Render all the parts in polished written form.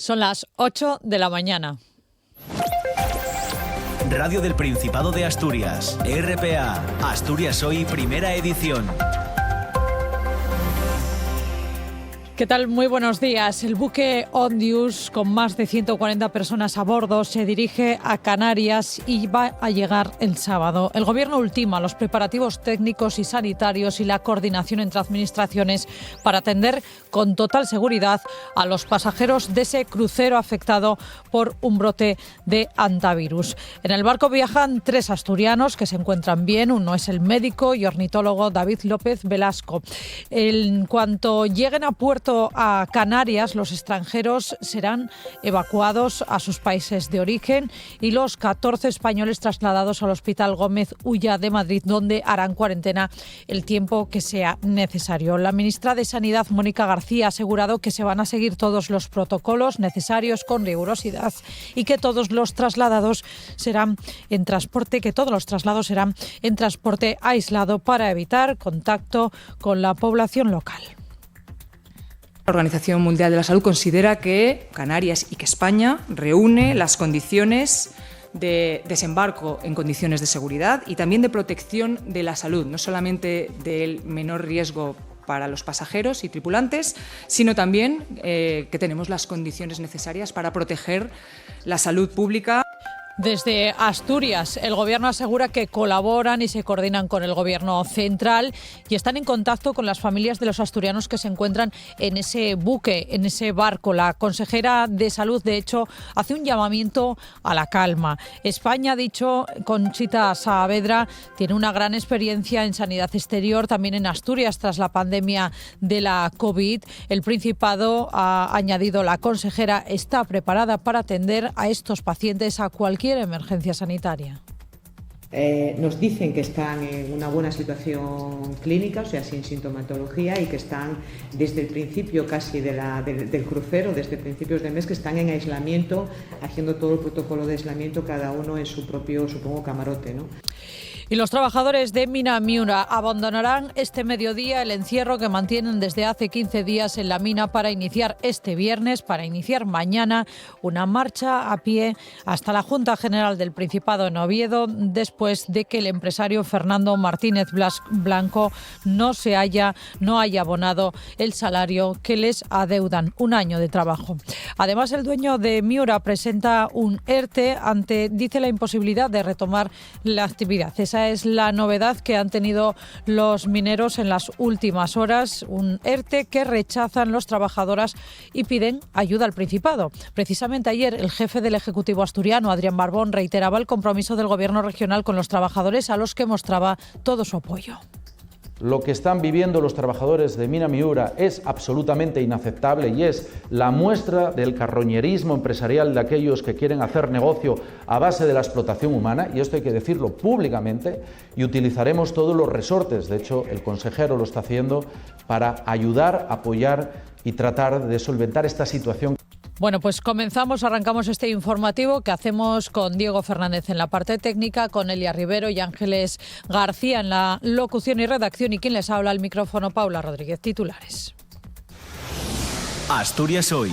Son las 8 de la mañana. Radio del Principado de Asturias, RPA, Asturias Hoy, primera edición. ¿Qué tal? Muy buenos días. El buque Ondius, con más de 140 personas a bordo, se dirige a Canarias y va a llegar el sábado. El Gobierno ultima los preparativos técnicos y sanitarios y la coordinación entre administraciones para atender con total seguridad a los pasajeros de ese crucero afectado por un brote de hantavirus. En el barco viajan 3 asturianos que se encuentran bien. Uno es el médico y ornitólogo David López Velasco. En cuanto lleguen a puerto a Canarias, los extranjeros serán evacuados a sus países de origen y los 14 españoles trasladados al Hospital Gómez Ulla de Madrid, donde harán cuarentena el tiempo que sea necesario. La ministra de Sanidad, Mónica García, ha asegurado que se van a seguir todos los protocolos necesarios con rigurosidad y que todos los traslados serán en transporte, aislado para evitar contacto con la población local. La Organización Mundial de la Salud considera que Canarias y que España reúne las condiciones de desembarco en condiciones de seguridad y también de protección de la salud, no solamente del menor riesgo para los pasajeros y tripulantes, sino también que tenemos las condiciones necesarias para proteger la salud pública. Desde Asturias, el Gobierno asegura que colaboran y se coordinan con el Gobierno central y están en contacto con las familias de los asturianos que se encuentran en ese buque, en ese barco. La consejera de Salud, de hecho, hace un llamamiento a la calma. España, ha dicho Conchita Saavedra, tiene una gran experiencia en sanidad exterior, también en Asturias, tras la pandemia de la COVID. El Principado, ha añadido la consejera, está preparada para atender a estos pacientes a cualquier emergencia sanitaria. Nos dicen que están en una buena situación clínica, o sea, sin sintomatología, y que están desde el principio casi del crucero, desde principios de mes, que están en aislamiento, haciendo todo el protocolo de aislamiento, cada uno en su propio, supongo, camarote, ¿no? Y los trabajadores de Mina Miura abandonarán este mediodía el encierro que mantienen desde hace 15 días en la mina para iniciar mañana una marcha a pie hasta la Junta General del Principado en Oviedo, después de que el empresario Fernando Martínez Blanco no haya abonado el salario que les adeudan, un año de trabajo. Además, el dueño de Miura presenta un ERTE dice la imposibilidad de retomar la actividad. Esa es la novedad que han tenido los mineros en las últimas horas, un ERTE que rechazan los trabajadoras y piden ayuda al Principado. Precisamente ayer el jefe del Ejecutivo asturiano, Adrián Barbón, reiteraba el compromiso del Gobierno regional con los trabajadores, a los que mostraba todo su apoyo. Lo que están viviendo los trabajadores de Mina Miura es absolutamente inaceptable y es la muestra del carroñerismo empresarial de aquellos que quieren hacer negocio a base de la explotación humana, y esto hay que decirlo públicamente, y utilizaremos todos los resortes, de hecho el consejero lo está haciendo, para ayudar, apoyar y tratar de solventar esta situación. Bueno, pues arrancamos este informativo que hacemos con Diego Fernández en la parte técnica, con Elia Rivero y Ángeles García en la locución y redacción, y quien les habla al micrófono, Paula Rodríguez. Titulares. Asturias Hoy.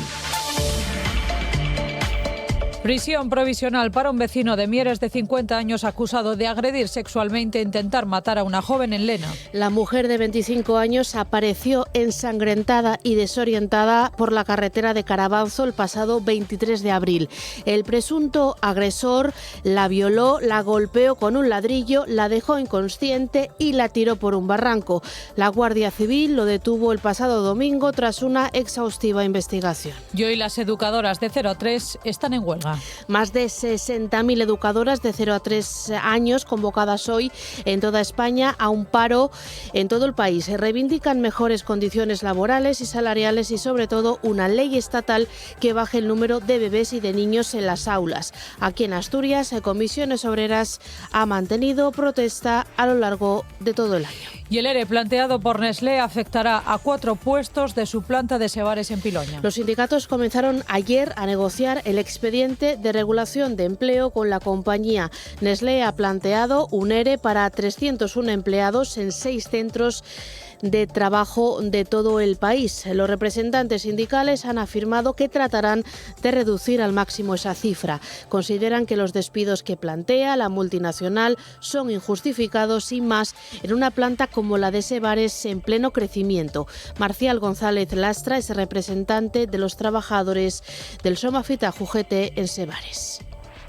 Prisión provisional para un vecino de Mieres de 50 años acusado de agredir sexualmente e intentar matar a una joven en Lena. La mujer de 25 años apareció ensangrentada y desorientada por la carretera de Carabanzo el pasado 23 de abril. El presunto agresor la violó, la golpeó con un ladrillo, la dejó inconsciente y la tiró por un barranco. La Guardia Civil lo detuvo el pasado domingo tras una exhaustiva investigación. Y hoy las educadoras de 0 a 3 están en huelga. Más de 60.000 educadoras de 0 a 3 años convocadas hoy en toda España a un paro en todo el país. Reivindican mejores condiciones laborales y salariales y, sobre todo, una ley estatal que baje el número de bebés y de niños en las aulas. Aquí en Asturias, Comisiones Obreras ha mantenido protesta a lo largo de todo el año. Y el ERE planteado por Nestlé afectará a 4 puestos de su planta de Sebares en Piloña. Los sindicatos comenzaron ayer a negociar el expediente de regulación de empleo con la compañía. Nestlé ha planteado un ERE para 301 empleados en 6 centros de trabajo de todo el país. Los representantes sindicales han afirmado que tratarán de reducir al máximo esa cifra. Consideran que los despidos que plantea la multinacional son injustificados y más en una planta como la de Sevares en pleno crecimiento. Marcial González Lastra es representante de los trabajadores del Somafita UGT en Sevares.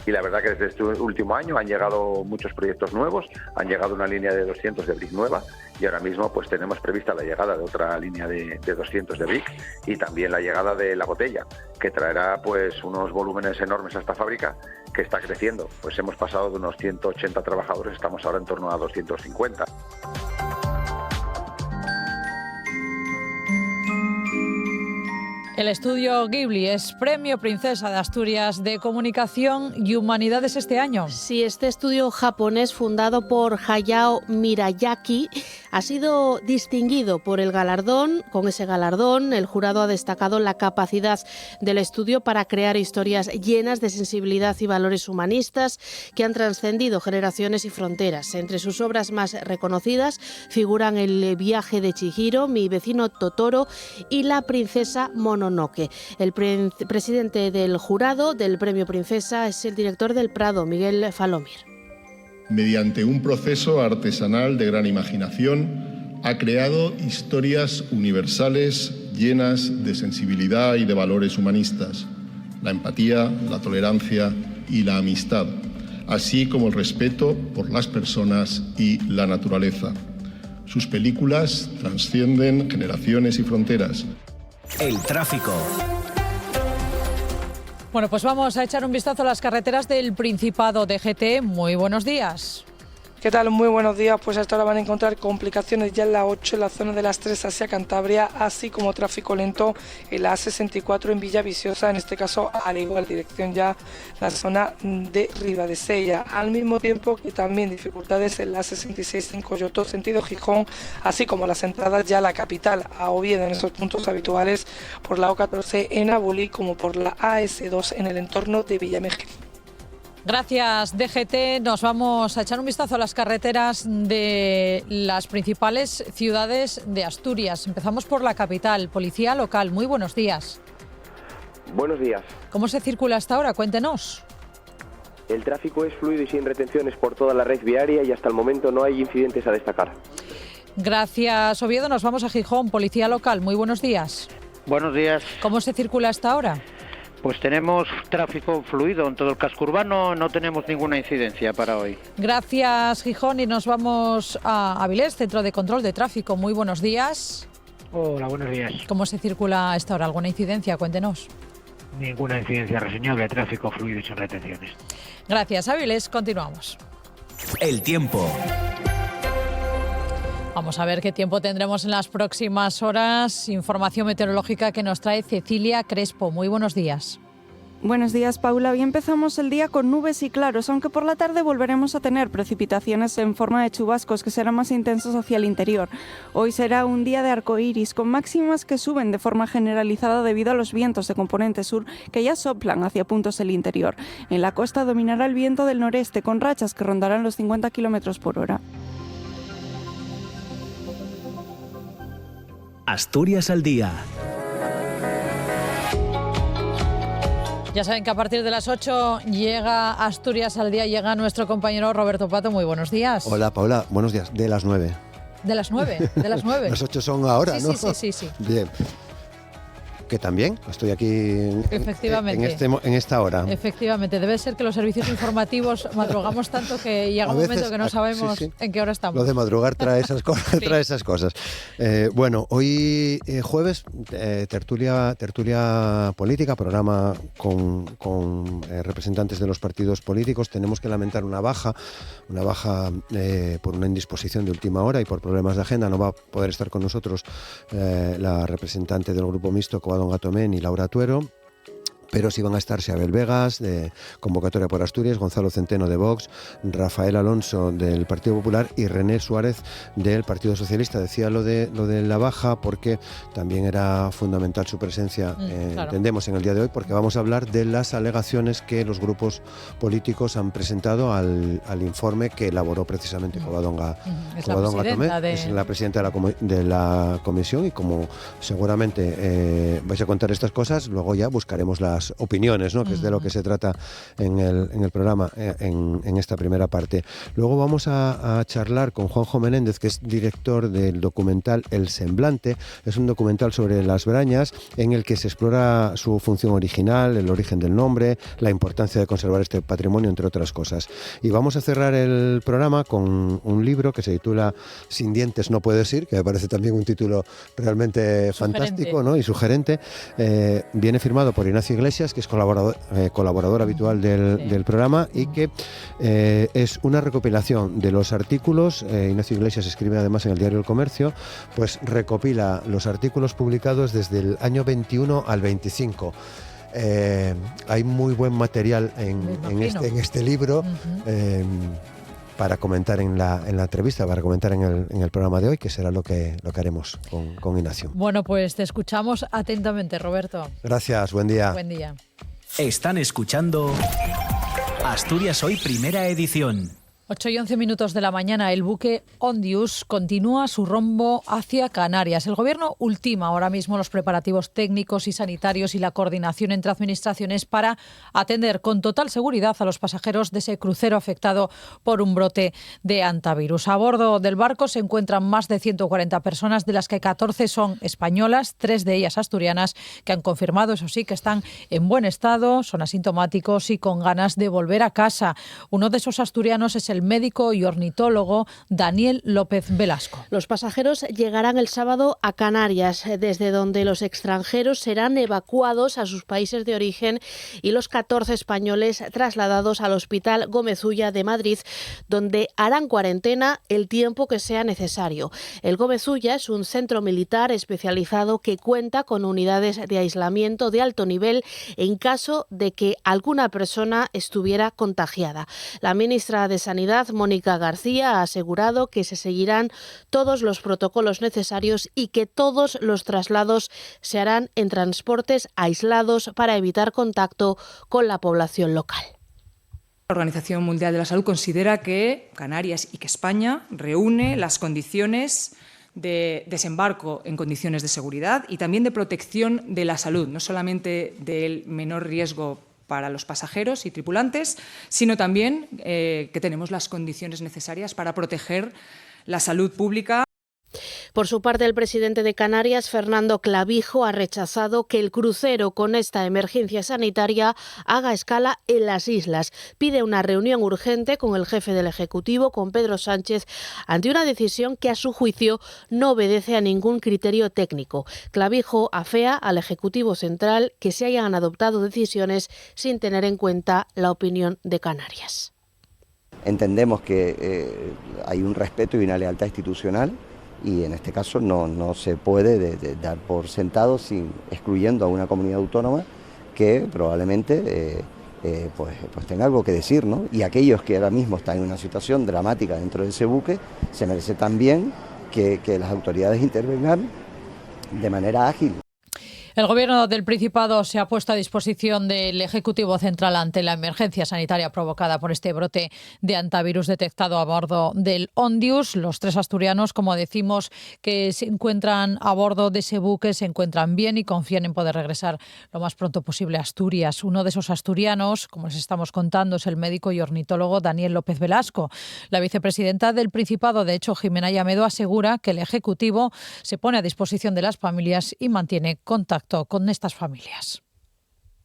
Y la verdad que desde este último año han llegado muchos proyectos nuevos, han llegado una línea de 200 de brick nueva y ahora mismo pues tenemos prevista la llegada de otra línea de 200 de brick y también la llegada de la botella, que traerá pues unos volúmenes enormes a esta fábrica que está creciendo. Pues hemos pasado de unos 180 trabajadores, estamos ahora en torno a 250. El estudio Ghibli es Premio Princesa de Asturias de Comunicación y Humanidades este año. Sí, este estudio japonés fundado por Hayao Miyazaki ha sido distinguido por el galardón. Con ese galardón, el jurado ha destacado la capacidad del estudio para crear historias llenas de sensibilidad y valores humanistas que han trascendido generaciones y fronteras. Entre sus obras más reconocidas figuran El viaje de Chihiro, Mi vecino Totoro y La princesa Mononoke. El presidente del jurado del Premio Princesa es el director del Prado, Miguel Falomir. Mediante un proceso artesanal de gran imaginación, ha creado historias universales llenas de sensibilidad y de valores humanistas, la empatía, la tolerancia y la amistad, así como el respeto por las personas y la naturaleza. Sus películas trascienden generaciones y fronteras. El tráfico. Bueno, pues vamos a echar un vistazo a las carreteras del Principado de GT. Muy buenos días. ¿Qué tal? Muy buenos días. Pues hasta ahora van a encontrar complicaciones ya en la 8 en la zona de las 3 hacia Cantabria, así como tráfico lento en la A64 en Villaviciosa, en este caso al igual dirección ya la zona de Ribadesella. Al mismo tiempo que también dificultades en la A66 en Coyoto, sentido Gijón, así como las entradas ya a la capital, a Oviedo, en esos puntos habituales por la O14 en Abulí, como por la AS2 en el entorno de Villamejil. Gracias, DGT. Nos vamos a echar un vistazo a las carreteras de las principales ciudades de Asturias. Empezamos por la capital. Policía local, muy buenos días. Buenos días. ¿Cómo se circula hasta ahora? Cuéntenos. El tráfico es fluido y sin retenciones por toda la red viaria y hasta el momento no hay incidentes a destacar. Gracias, Oviedo. Nos vamos a Gijón. Policía local, muy buenos días. Buenos días. ¿Cómo se circula hasta ahora? Pues tenemos tráfico fluido en todo el casco urbano, no tenemos ninguna incidencia para hoy. Gracias, Gijón, y nos vamos a Avilés, Centro de Control de Tráfico. Muy buenos días. Hola, buenos días. ¿Cómo se circula a esta hora? ¿Alguna incidencia? Cuéntenos. Ninguna incidencia reseñable, tráfico fluido y sin retenciones. Gracias, Avilés. Continuamos. El tiempo. Vamos a ver qué tiempo tendremos en las próximas horas. Información meteorológica que nos trae Cecilia Crespo. Muy buenos días. Buenos días, Paula. Hoy empezamos el día con nubes y claros, aunque por la tarde volveremos a tener precipitaciones en forma de chubascos que serán más intensos hacia el interior. Hoy será un día de arcoíris, con máximas que suben de forma generalizada debido a los vientos de componente sur que ya soplan hacia puntos del interior. En la costa dominará el viento del noreste, con rachas que rondarán los 50 km por hora. Asturias al día. Ya saben que a partir de las 8 llega Asturias al día, llega nuestro compañero Roberto Pato. Muy buenos días. Hola, Paula. Buenos días. De las 9. De las 9, de las 9. Las 8 son ahora, sí, ¿no? Sí. Bien. Que también estoy aquí Efectivamente. En esta hora. Efectivamente, debe ser que los servicios informativos madrugamos tanto que llega un momento que no sabemos en qué hora estamos. Lo de madrugar trae esas cosas. Sí. Trae esas cosas. Bueno, hoy jueves, tertulia política, programa con representantes de los partidos políticos. Tenemos que lamentar una baja por una indisposición de última hora y por problemas de agenda. No va a poder estar con nosotros la representante del Grupo Mixto, Covadonga Tomén, y Laura Tuero. pero sí van a estar Xabel Vegas, de Convocatoria por Asturias, Gonzalo Centeno de Vox, Rafael Alonso del Partido Popular y René Suárez del Partido Socialista. Decía lo de la baja porque también era fundamental su presencia, claro. entendemos, en el día de hoy, porque vamos a hablar de las alegaciones que los grupos políticos han presentado al informe que elaboró precisamente Covadonga Tomé, es la presidenta de la comisión, y como seguramente vais a contar estas cosas, luego ya buscaremos las opiniones, ¿no? Que es de lo que se trata en el programa, en esta primera parte. Luego vamos a charlar con Juanjo Menéndez, que es director del documental El Semblante. Es un documental sobre las brañas en el que se explora su función original, el origen del nombre, la importancia de conservar este patrimonio, entre otras cosas. Y vamos a cerrar el programa con un libro que se titula Sin dientes no puedes ir, que me parece también un título realmente fantástico, ¿no? Y sugerente. Viene firmado por Ignacio Iglesias, que es colaborador habitual del programa, y que es una recopilación de los artículos. Ignacio Iglesias escribe además en el diario El Comercio, pues recopila los artículos publicados desde el año 21 al 25. Hay muy buen material en este libro. Para comentar en la entrevista, para comentar en el programa de hoy, que será lo que haremos con Ignacio. Bueno, pues te escuchamos atentamente, Roberto. Gracias, buen día. Buen día. Están escuchando Asturias Hoy, primera edición. 8:11 de la mañana, el buque Ondius continúa su rumbo hacia Canarias. El Gobierno ultima ahora mismo los preparativos técnicos y sanitarios y la coordinación entre administraciones para atender con total seguridad a los pasajeros de ese crucero afectado por un brote de hantavirus. A bordo del barco se encuentran más de 140 personas, de las que 14 son españolas, 3 de ellas asturianas, que han confirmado, eso sí, que están en buen estado, son asintomáticos y con ganas de volver a casa. Uno de esos asturianos es el médico y ornitólogo Daniel López Velasco. Los pasajeros llegarán el sábado a Canarias, desde donde los extranjeros serán evacuados a sus países de origen y los 14 españoles trasladados al Hospital Gómez Ulla de Madrid, donde harán cuarentena el tiempo que sea necesario. El Gómez Ulla es un centro militar especializado que cuenta con unidades de aislamiento de alto nivel en caso de que alguna persona estuviera contagiada. La ministra de Sanidad, Mónica García, ha asegurado que se seguirán todos los protocolos necesarios y que todos los traslados se harán en transportes aislados para evitar contacto con la población local. La Organización Mundial de la Salud considera que Canarias y que España reúne las condiciones de desembarco en condiciones de seguridad y también de protección de la salud, no solamente del menor riesgo para los pasajeros y tripulantes, sino también que tenemos las condiciones necesarias para proteger la salud pública. Por su parte, el presidente de Canarias, Fernando Clavijo, ha rechazado que el crucero con esta emergencia sanitaria haga escala en las islas. Pide una reunión urgente con el jefe del Ejecutivo, con Pedro Sánchez, ante una decisión que, a su juicio, no obedece a ningún criterio técnico. Clavijo afea al Ejecutivo Central que se hayan adoptado decisiones sin tener en cuenta la opinión de Canarias. Entendemos que hay un respeto y una lealtad institucional, y en este caso no se puede dar por sentado excluyendo a una comunidad autónoma que probablemente pues tenga algo que decir, ¿no? Y aquellos que ahora mismo están en una situación dramática dentro de ese buque, se merece también que las autoridades intervengan de manera ágil. El Gobierno del Principado se ha puesto a disposición del Ejecutivo Central ante la emergencia sanitaria provocada por este brote de hantavirus detectado a bordo del Ondius. Los 3 asturianos, como decimos, que se encuentran a bordo de ese buque, se encuentran bien y confían en poder regresar lo más pronto posible a Asturias. Uno de esos asturianos, como les estamos contando, es el médico y ornitólogo Daniel López Velasco. La vicepresidenta del Principado, de hecho, Jimena Llamedo, asegura que el Ejecutivo se pone a disposición de las familias y mantiene contacto con estas familias.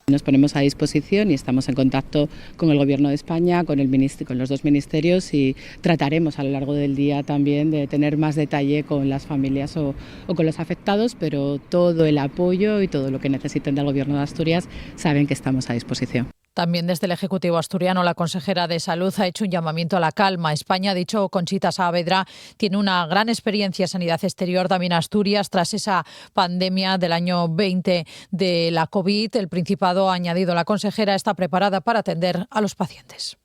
Nos ponemos a disposición y estamos en contacto con el Gobierno de España, con los 2 ministerios, y trataremos a lo largo del día también de tener más detalle con las familias o con los afectados, pero todo el apoyo y todo lo que necesiten del Gobierno de Asturias saben que estamos a disposición. También desde el Ejecutivo asturiano, la consejera de Salud ha hecho un llamamiento a la calma. España, ha dicho Conchita Saavedra, tiene una gran experiencia en sanidad exterior, también Asturias, tras esa pandemia del año 20 de la COVID. El Principado, ha añadido la consejera, está preparada para atender a los pacientes.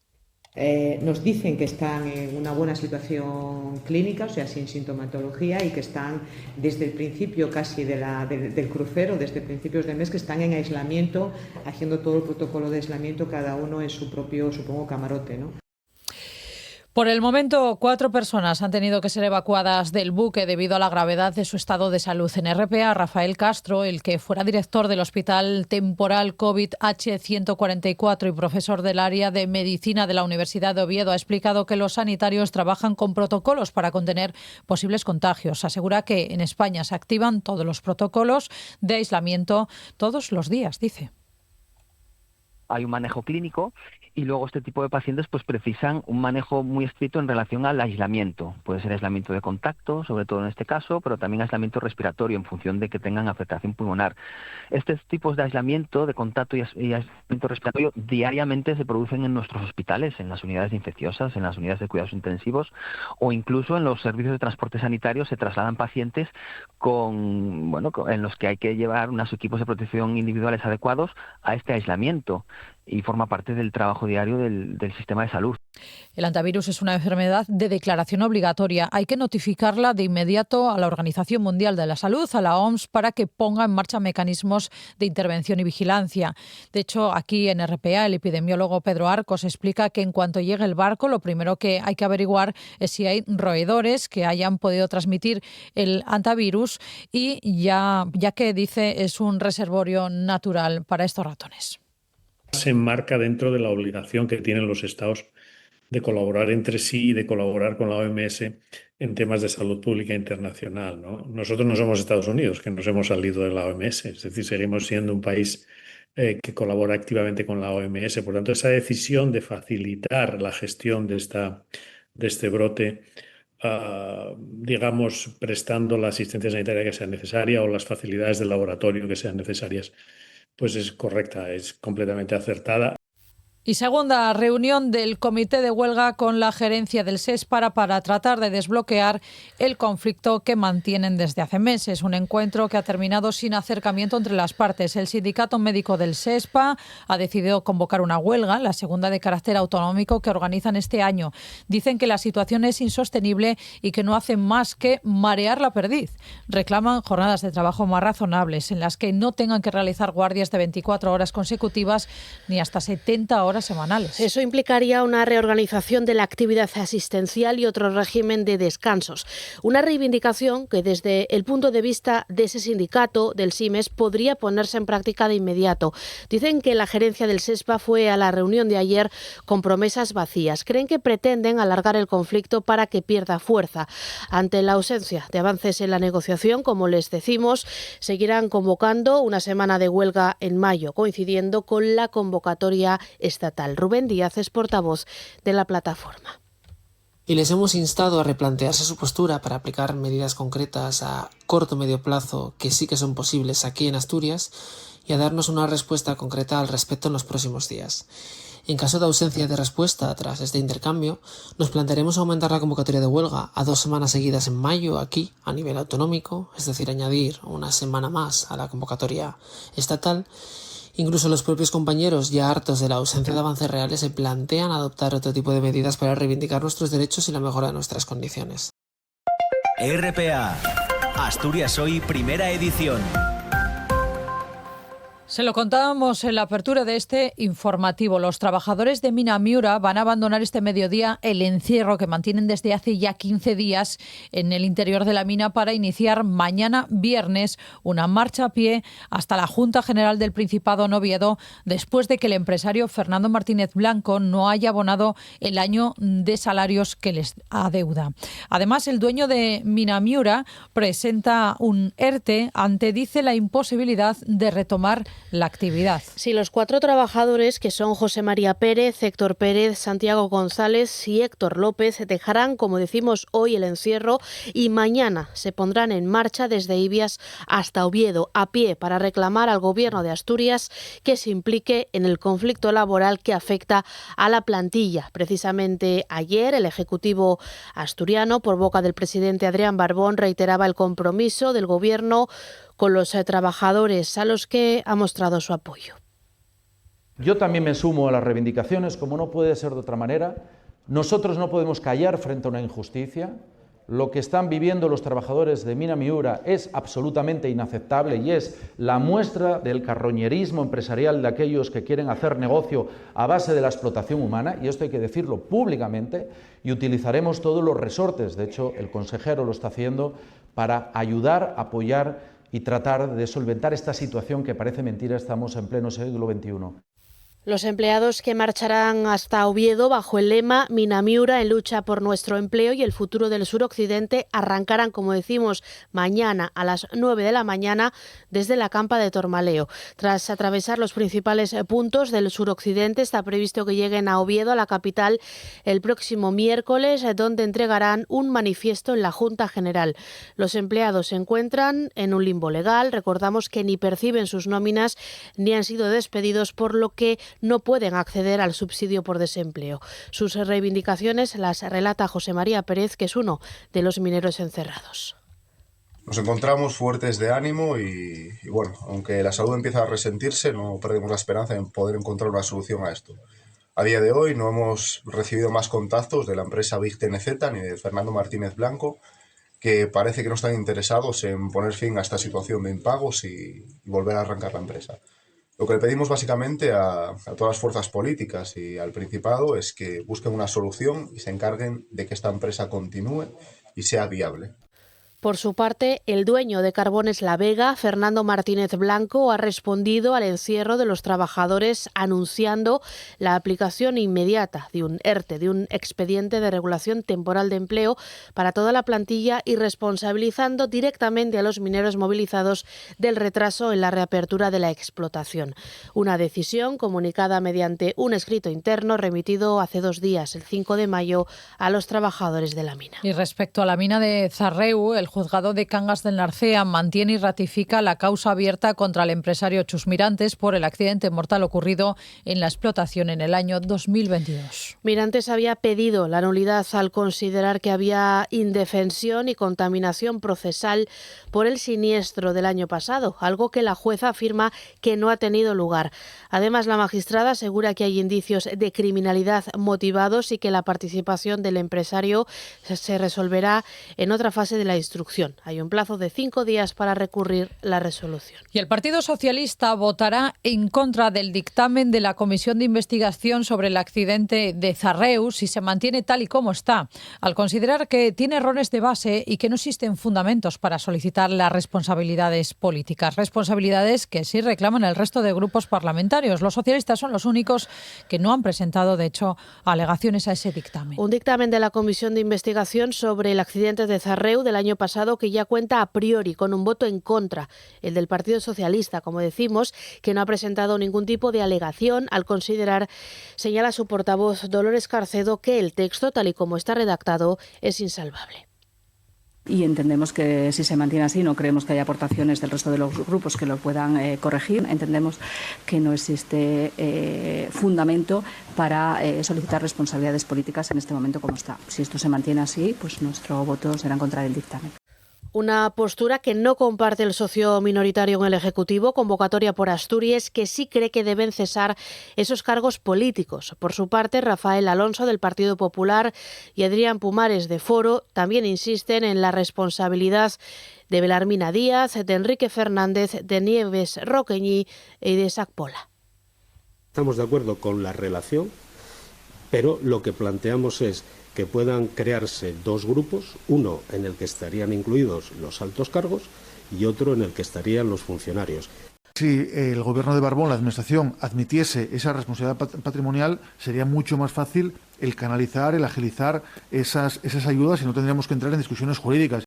Nos dicen que están en una buena situación clínica, o sea, sin sintomatología, y que están desde el principio casi del crucero, desde principios de mes, que están en aislamiento, haciendo todo el protocolo de aislamiento, cada uno en su propio, supongo, camarote, ¿no? Por el momento, 4 personas han tenido que ser evacuadas del buque debido a la gravedad de su estado de salud. En RPA, Rafael Castro, el que fuera director del Hospital Temporal COVID H144 y profesor del área de medicina de la Universidad de Oviedo, ha explicado que los sanitarios trabajan con protocolos para contener posibles contagios. Asegura que en España se activan todos los protocolos de aislamiento todos los días, dice. Hay un manejo clínico y luego este tipo de pacientes pues precisan un manejo muy estricto en relación al aislamiento. Puede ser aislamiento de contacto, sobre todo en este caso, pero también aislamiento respiratorio en función de que tengan afectación pulmonar. Estos tipos de aislamiento de contacto y aislamiento respiratorio diariamente se producen en nuestros hospitales, en las unidades infecciosas, en las unidades de cuidados intensivos o incluso en los servicios de transporte sanitario se trasladan pacientes en los que hay que llevar unos equipos de protección individuales adecuados a este aislamiento. Y forma parte del trabajo diario del sistema de salud. El hantavirus es una enfermedad de declaración obligatoria. Hay que notificarla de inmediato a la Organización Mundial de la Salud, a la OMS, para que ponga en marcha mecanismos de intervención y vigilancia. De hecho, aquí en RPA, el epidemiólogo Pedro Arcos explica que en cuanto llegue el barco, lo primero que hay que averiguar es si hay roedores que hayan podido transmitir el hantavirus y ya que dice es un reservorio natural para estos ratones. Se enmarca dentro de la obligación que tienen los Estados de colaborar entre sí y de colaborar con la OMS en temas de salud pública internacional, ¿no? Nosotros no somos Estados Unidos, que nos hemos salido de la OMS, es decir, seguimos siendo un país que colabora activamente con la OMS. Por tanto, esa decisión de facilitar la gestión de este brote, digamos, prestando la asistencia sanitaria que sea necesaria o las facilidades del laboratorio que sean necesarias, pues es correcta, es completamente acertada. Y segunda reunión del comité de huelga con la gerencia del SESPA para tratar de desbloquear el conflicto que mantienen desde hace meses. Un encuentro que ha terminado sin acercamiento entre las partes. El sindicato médico del SESPA ha decidido convocar una huelga, la segunda de carácter autonómico que organizan este año. Dicen que la situación es insostenible y que no hacen más que marear la perdiz. Reclaman jornadas de trabajo más razonables en las que no tengan que realizar guardias de 24 horas consecutivas ni hasta 70 horas semanales. Eso implicaría una reorganización de la actividad asistencial y otro régimen de descansos. Una reivindicación que desde el punto de vista de ese sindicato, del SIMES, podría ponerse en práctica de inmediato. Dicen que la gerencia del SESPA fue a la reunión de ayer con promesas vacías. Creen que pretenden alargar el conflicto para que pierda fuerza. Ante la ausencia de avances en la negociación, como les decimos, seguirán convocando una semana de huelga en mayo, coincidiendo con la convocatoria estatal. Rubén Díaz es portavoz de la plataforma. Y les hemos instado a replantearse su postura para aplicar medidas concretas a corto o medio plazo que sí que son posibles aquí en Asturias y a darnos una respuesta concreta al respecto en los próximos días. En caso de ausencia de respuesta tras este intercambio, nos plantearemos aumentar la convocatoria de huelga a 2 semanas seguidas en mayo aquí, a nivel autonómico, es decir, añadir una semana más a la convocatoria estatal. Incluso los propios compañeros, ya hartos de la ausencia de avances reales, se plantean adoptar otro tipo de medidas para reivindicar nuestros derechos y la mejora de nuestras condiciones. RPA, Asturias Hoy, primera edición. Se lo contábamos en la apertura de este informativo. Los trabajadores de Mina Miura van a abandonar este mediodía el encierro que mantienen desde hace ya 15 días en el interior de la mina para iniciar mañana viernes una marcha a pie hasta la Junta General del Principado en Oviedo, después de que el empresario Fernando Martínez Blanco no haya abonado el año de salarios que les adeuda. Además, el dueño de Mina Miura presenta un ERTE ante, dice, la imposibilidad de retomar la actividad. Sí, los 4 trabajadores, que son José María Pérez, Héctor Pérez, Santiago González y Héctor López, dejarán, como decimos, hoy el encierro y mañana se pondrán en marcha desde Ibias hasta Oviedo, a pie, para reclamar al Gobierno de Asturias que se implique en el conflicto laboral que afecta a la plantilla. Precisamente ayer, el Ejecutivo asturiano, por boca del presidente Adrián Barbón, reiteraba el compromiso del Gobierno con los trabajadores, a los que ha mostrado su apoyo. Yo también me sumo a las reivindicaciones, como no puede ser de otra manera. Nosotros no podemos callar frente a una injusticia. Lo que están viviendo los trabajadores de Mina Miura es absolutamente inaceptable y es la muestra del carroñerismo empresarial de aquellos que quieren hacer negocio a base de la explotación humana, y esto hay que decirlo públicamente, y utilizaremos todos los resortes, de hecho el consejero lo está haciendo, para ayudar, apoyar y tratar de solventar esta situación que parece mentira, estamos en pleno siglo XXI. Los empleados que marcharán hasta Oviedo bajo el lema Mina Miura en lucha por nuestro empleo y el futuro del suroccidente arrancarán, como decimos, mañana a las 9 de la mañana desde la campa de Tormaleo. Tras atravesar los principales puntos del suroccidente, está previsto que lleguen a Oviedo, a la capital, el próximo miércoles, donde entregarán un manifiesto en la Junta General. Los empleados se encuentran en un limbo legal. Recordamos que ni perciben sus nóminas ni han sido despedidos, por lo que no pueden acceder al subsidio por desempleo. Sus reivindicaciones las relata José María Pérez, que es uno de los mineros encerrados. Nos encontramos fuertes de ánimo y bueno, aunque la salud empieza a resentirse, no perdemos la esperanza en poder encontrar una solución a esto. A día de hoy no hemos recibido más contactos de la empresa Big TNZ ni de Fernando Martínez Blanco, que parece que no están interesados en poner fin a esta situación de impagos y volver a arrancar la empresa. Lo que le pedimos básicamente a todas las fuerzas políticas y al Principado es que busquen una solución y se encarguen de que esta empresa continúe y sea viable. Por su parte, el dueño de Carbones La Vega, Fernando Martínez Blanco, ha respondido al encierro de los trabajadores anunciando la aplicación inmediata de un ERTE, de un expediente de regulación temporal de empleo para toda la plantilla, y responsabilizando directamente a los mineros movilizados del retraso en la reapertura de la explotación. Una decisión comunicada mediante un escrito interno remitido hace 2 días, el 5 de mayo, a los trabajadores de la mina. Y respecto a la mina de Zarreu, el juzgado de Cangas del Narcea mantiene y ratifica la causa abierta contra el empresario Chus Mirantes por el accidente mortal ocurrido en la explotación en el año 2022. Mirantes había pedido la nulidad al considerar que había indefensión y contaminación procesal por el siniestro del año pasado, algo que la jueza afirma que no ha tenido lugar. Además, la magistrada asegura que hay indicios de criminalidad motivados y que la participación del empresario se resolverá en otra fase de la instrucción. Hay un plazo de 5 días para recurrir la resolución. Y el Partido Socialista votará en contra del dictamen de la Comisión de Investigación sobre el accidente de Zarreu si se mantiene tal y como está, al considerar que tiene errores de base y que no existen fundamentos para solicitar las responsabilidades políticas. Responsabilidades que sí reclaman el resto de grupos parlamentarios. Los socialistas son los únicos que no han presentado, de hecho, alegaciones a ese dictamen. Un dictamen de la Comisión de Investigación sobre el accidente de Zarreu del año pasado que ya cuenta a priori con un voto en contra, el del Partido Socialista, como decimos, que no ha presentado ningún tipo de alegación al considerar, señala su portavoz Dolores Carcedo, que el texto, tal y como está redactado, es insalvable. Y entendemos que si se mantiene así, no creemos que haya aportaciones del resto de los grupos que lo puedan corregir. Entendemos que no existe fundamento para solicitar responsabilidades políticas en este momento como está. Si esto se mantiene así, pues nuestro voto será en contra del dictamen. Una postura que no comparte el socio minoritario en el Ejecutivo, Convocatoria por Asturias, que sí cree que deben cesar esos cargos políticos. Por su parte, Rafael Alonso, del Partido Popular, y Adrián Pumares, de Foro, también insisten en la responsabilidad de Belarmina Díaz, de Enrique Fernández, de Nieves Roqueñi y de Isaac Pola. Estamos de acuerdo con la relación, pero lo que planteamos es que puedan crearse 2 grupos, uno en el que estarían incluidos los altos cargos y otro en el que estarían los funcionarios. Si el gobierno de Barbón, la administración, admitiese esa responsabilidad patrimonial, sería mucho más fácil el canalizar, el agilizar esas ayudas y no tendríamos que entrar en discusiones jurídicas.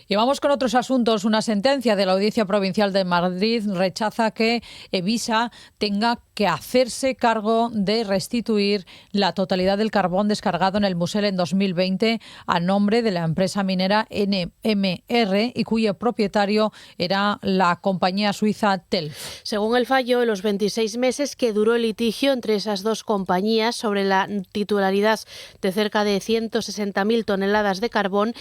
Y vamos con otros asuntos. Una sentencia de la Audiencia Provincial de Madrid rechaza que Evisa tenga que hacerse cargo de restituir la totalidad del carbón descargado en el Musel en 2020 a nombre de la empresa minera NMR y cuyo propietario era la compañía suiza TELF. Según el fallo, en los 26 meses que duró el litigio entre esas dos compañías sobre la titularidad de cerca de 160.000 toneladas de carbón,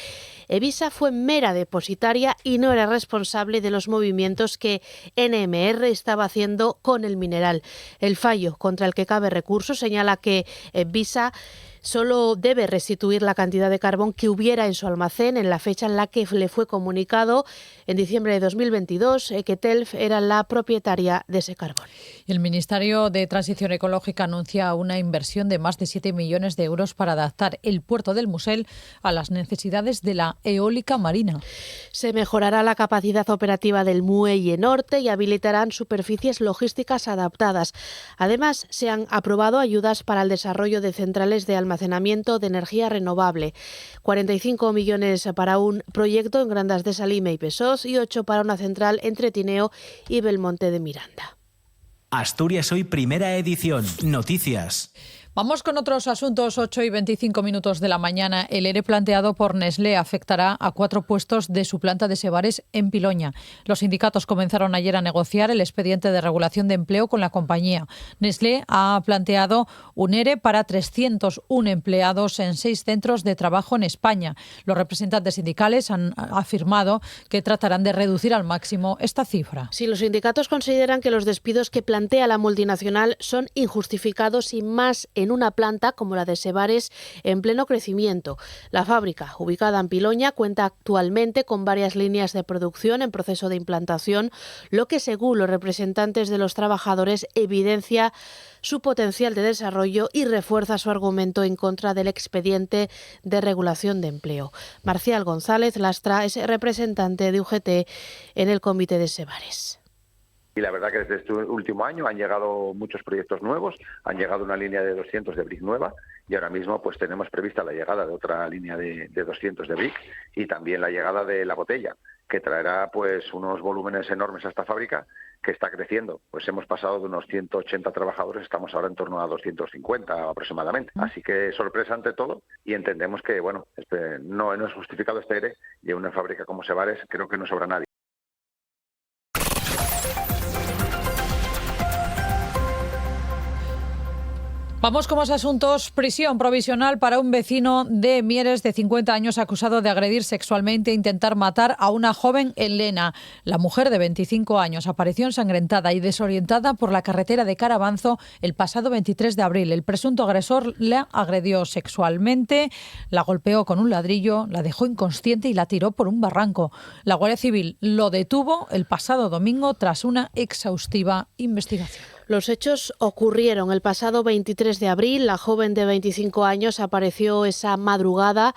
Evisa fue mera depositaria y no era responsable de los movimientos que NMR estaba haciendo con el mineral. El fallo, contra el que cabe recurso, señala que Evisa solo debe restituir la cantidad de carbón que hubiera en su almacén en la fecha en la que le fue comunicado en diciembre de 2022 que TELF era la propietaria de ese carbón. El Ministerio de Transición Ecológica anuncia una inversión de más de 7 millones de euros para adaptar el puerto del Musel a las necesidades de la eólica marina. Se mejorará la capacidad operativa del muelle norte y habilitarán superficies logísticas adaptadas. Además, se han aprobado ayudas para el desarrollo de centrales de almacenamiento de energía renovable. 45 millones para un proyecto en Grandas de Salime y Besós y 8 para una central entre Tineo y Belmonte de Miranda. Asturias Hoy, primera edición. Noticias. Vamos con otros asuntos. 8:25 de la mañana. El ERE planteado por Nestlé afectará a 4 puestos de su planta de Sevares en Piloña. Los sindicatos comenzaron ayer a negociar el expediente de regulación de empleo con la compañía. Nestlé ha planteado un ERE para 301 empleados en 6 centros de trabajo en España. Los representantes sindicales han afirmado que tratarán de reducir al máximo esta cifra. Sí, los sindicatos consideran que los despidos que plantea la multinacional son injustificados y más en una planta como la de Sevares en pleno crecimiento. La fábrica, ubicada en Piloña, cuenta actualmente con varias líneas de producción en proceso de implantación, lo que, según los representantes de los trabajadores, evidencia su potencial de desarrollo y refuerza su argumento en contra del expediente de regulación de empleo. Marcial González Lastra es representante de UGT en el comité de Sevares. Y la verdad que desde este último año han llegado muchos proyectos nuevos, han llegado una línea de 200 de brick nueva y ahora mismo pues tenemos prevista la llegada de otra línea de 200 de brick y también la llegada de la botella, que traerá pues unos volúmenes enormes a esta fábrica que está creciendo. Pues hemos pasado de unos 180 trabajadores, estamos ahora en torno a 250 aproximadamente. Así que sorpresa ante todo y entendemos que bueno, no es justificado este ERE y en una fábrica como Sevares creo que no sobra nadie. Vamos con más asuntos. Prisión provisional para un vecino de Mieres de 50 años acusado de agredir sexualmente e intentar matar a una joven en Lena. La mujer de 25 años apareció ensangrentada y desorientada por la carretera de Carabanzo el pasado 23 de abril. El presunto agresor la agredió sexualmente, la golpeó con un ladrillo, la dejó inconsciente y la tiró por un barranco. La Guardia Civil lo detuvo el pasado domingo tras una exhaustiva investigación. Los hechos ocurrieron el pasado 23 de abril. La joven de 25 años apareció esa madrugada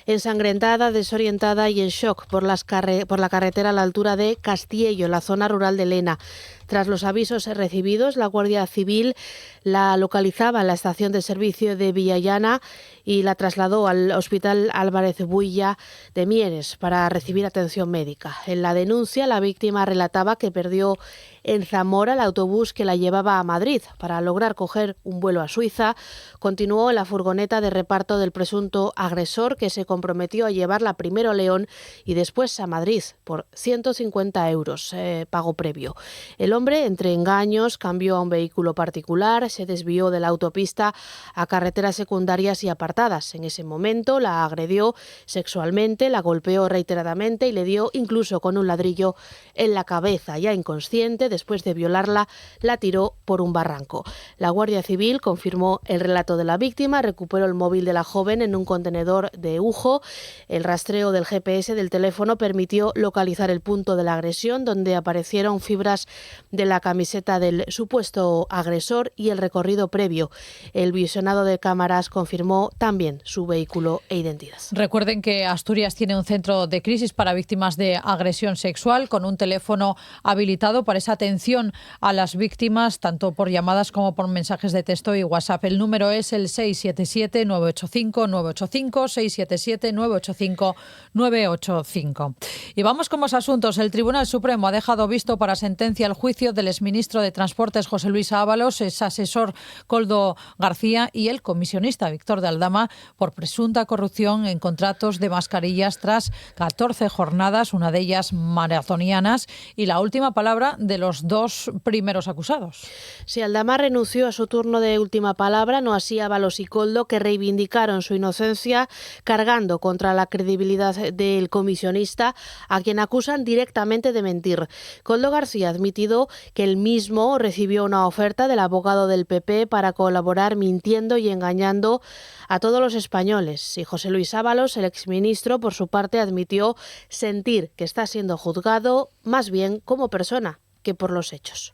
ensangrentada, desorientada y en shock por la carretera a la altura de Castiello, en la zona rural de Lena. Tras los avisos recibidos, la Guardia Civil la localizaba en la estación de servicio de Villallana y la trasladó al Hospital Álvarez Builla de Mieres para recibir atención médica. En la denuncia, la víctima relataba que perdió en Zamora el autobús que la llevaba a Madrid. Para lograr coger un vuelo a Suiza, continuó en la furgoneta de reparto del presunto agresor, que se comprometió a llevarla primero a León y después a Madrid por 150 euros, pago previo. El hombre, entre engaños, cambió a un vehículo particular, se desvió de la autopista a carreteras secundarias y apartadas. En ese momento la agredió sexualmente, la golpeó reiteradamente y le dio incluso con un ladrillo en la cabeza. Ya inconsciente, después de violarla, la tiró por un barranco. La Guardia Civil confirmó el relato de la víctima, recuperó el móvil de la joven en un contenedor de Ujo. El rastreo del GPS del teléfono permitió localizar el punto de la agresión, donde aparecieron fibras de la camiseta del supuesto agresor y el recorrido previo. El visionado de cámaras confirmó también su vehículo e identidad. Recuerden que Asturias tiene un centro de crisis para víctimas de agresión sexual con un teléfono habilitado para esa atención a las víctimas, tanto por llamadas como por mensajes de texto y WhatsApp. El número es el 677-985-985, 677-985-985. Y vamos con más asuntos. El Tribunal Supremo ha dejado visto para sentencia el juicio del exministro de Transportes José Luis Ábalos, ex asesor Koldo García y el comisionista Víctor de Aldama por presunta corrupción en contratos de mascarillas tras 14 jornadas, una de ellas maratonianas, y la última palabra de los dos primeros acusados. Si Aldama renunció a su turno de última palabra, no así Ábalos y Koldo, que reivindicaron su inocencia cargando contra la credibilidad del comisionista, a quien acusan directamente de mentir. Koldo García ha admitido que él mismo recibió una oferta del abogado del PP para colaborar mintiendo y engañando a todos los españoles. Y José Luis Ábalos, el exministro, por su parte, admitió sentir que está siendo juzgado más bien como persona que por los hechos.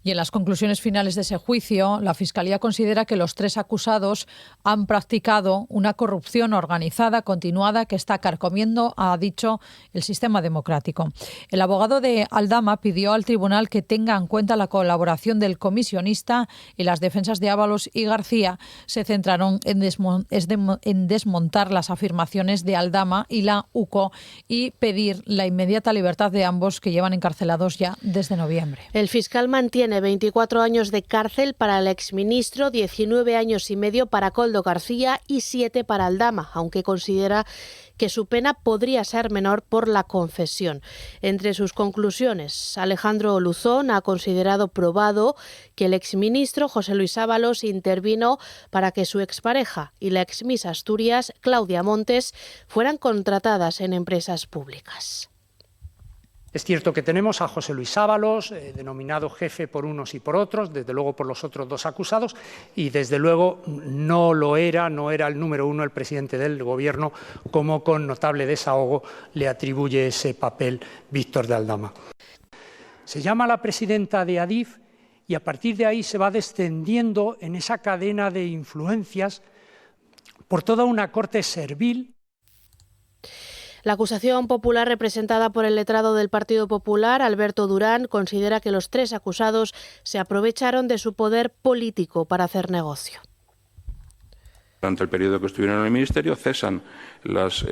Y en las conclusiones finales de ese juicio, la Fiscalía considera que los tres acusados han practicado una corrupción organizada, continuada, que está carcomiendo, ha dicho, el sistema democrático. El abogado de Aldama pidió al tribunal que tenga en cuenta la colaboración del comisionista, y las defensas de Ábalos y García se centraron en desmontar las afirmaciones de Aldama y la UCO y pedir la inmediata libertad de ambos, que llevan encarcelados ya desde noviembre. El fiscal mantiene 24 años de cárcel para el exministro, 19 años y medio para Koldo García y 7 para Aldama, aunque considera que su pena podría ser menor por la confesión. Entre sus conclusiones, Alejandro Luzón ha considerado probado que el exministro José Luis Ábalos intervino para que su expareja y la exmiss Asturias, Claudia Montes, fueran contratadas en empresas públicas. Es cierto que tenemos a José Luis Ábalos, denominado jefe por unos y por otros, desde luego por los otros dos acusados, y desde luego no era el número uno el presidente del Gobierno, como con notable desahogo le atribuye ese papel Víctor de Aldama. Se llama a la presidenta de Adif y a partir de ahí se va descendiendo en esa cadena de influencias por toda una corte servil. La acusación popular, representada por el letrado del Partido Popular, Alberto Durán, considera que los tres acusados se aprovecharon de su poder político para hacer negocio. Durante el periodo que estuvieron en el Ministerio cesan las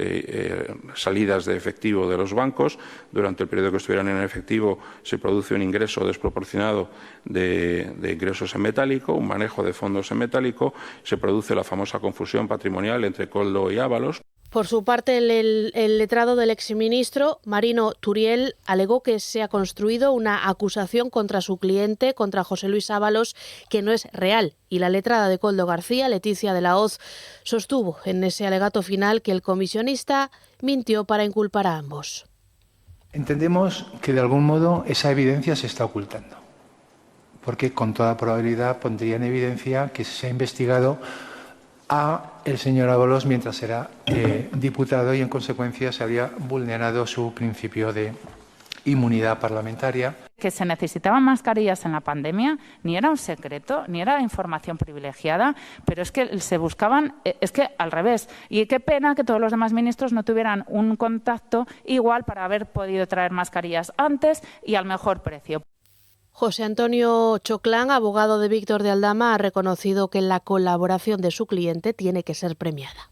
salidas de efectivo de los bancos. Durante el periodo que estuvieron en efectivo se produce un ingreso desproporcionado de ingresos en metálico, un manejo de fondos en metálico. Se produce la famosa confusión patrimonial entre Koldo y Ábalos. Por su parte, el letrado del exministro, Marino Turiel, alegó que se ha construido una acusación contra su cliente, contra José Luis Ábalos, que no es real. Y la letrada de Koldo García, Leticia de la Hoz, sostuvo en ese alegato final que el comisionista mintió para inculpar a ambos. Entendemos que de algún modo esa evidencia se está ocultando, porque con toda probabilidad pondría en evidencia que se ha investigado a el señor Ábalos mientras era diputado y en consecuencia se había vulnerado su principio de inmunidad parlamentaria. Que se necesitaban mascarillas en la pandemia ni era un secreto, ni era información privilegiada, pero es que se buscaban, es que al revés. Y qué pena que todos los demás ministros no tuvieran un contacto igual para haber podido traer mascarillas antes y al mejor precio. José Antonio Choclán, abogado de Víctor de Aldama, ha reconocido que la colaboración de su cliente tiene que ser premiada.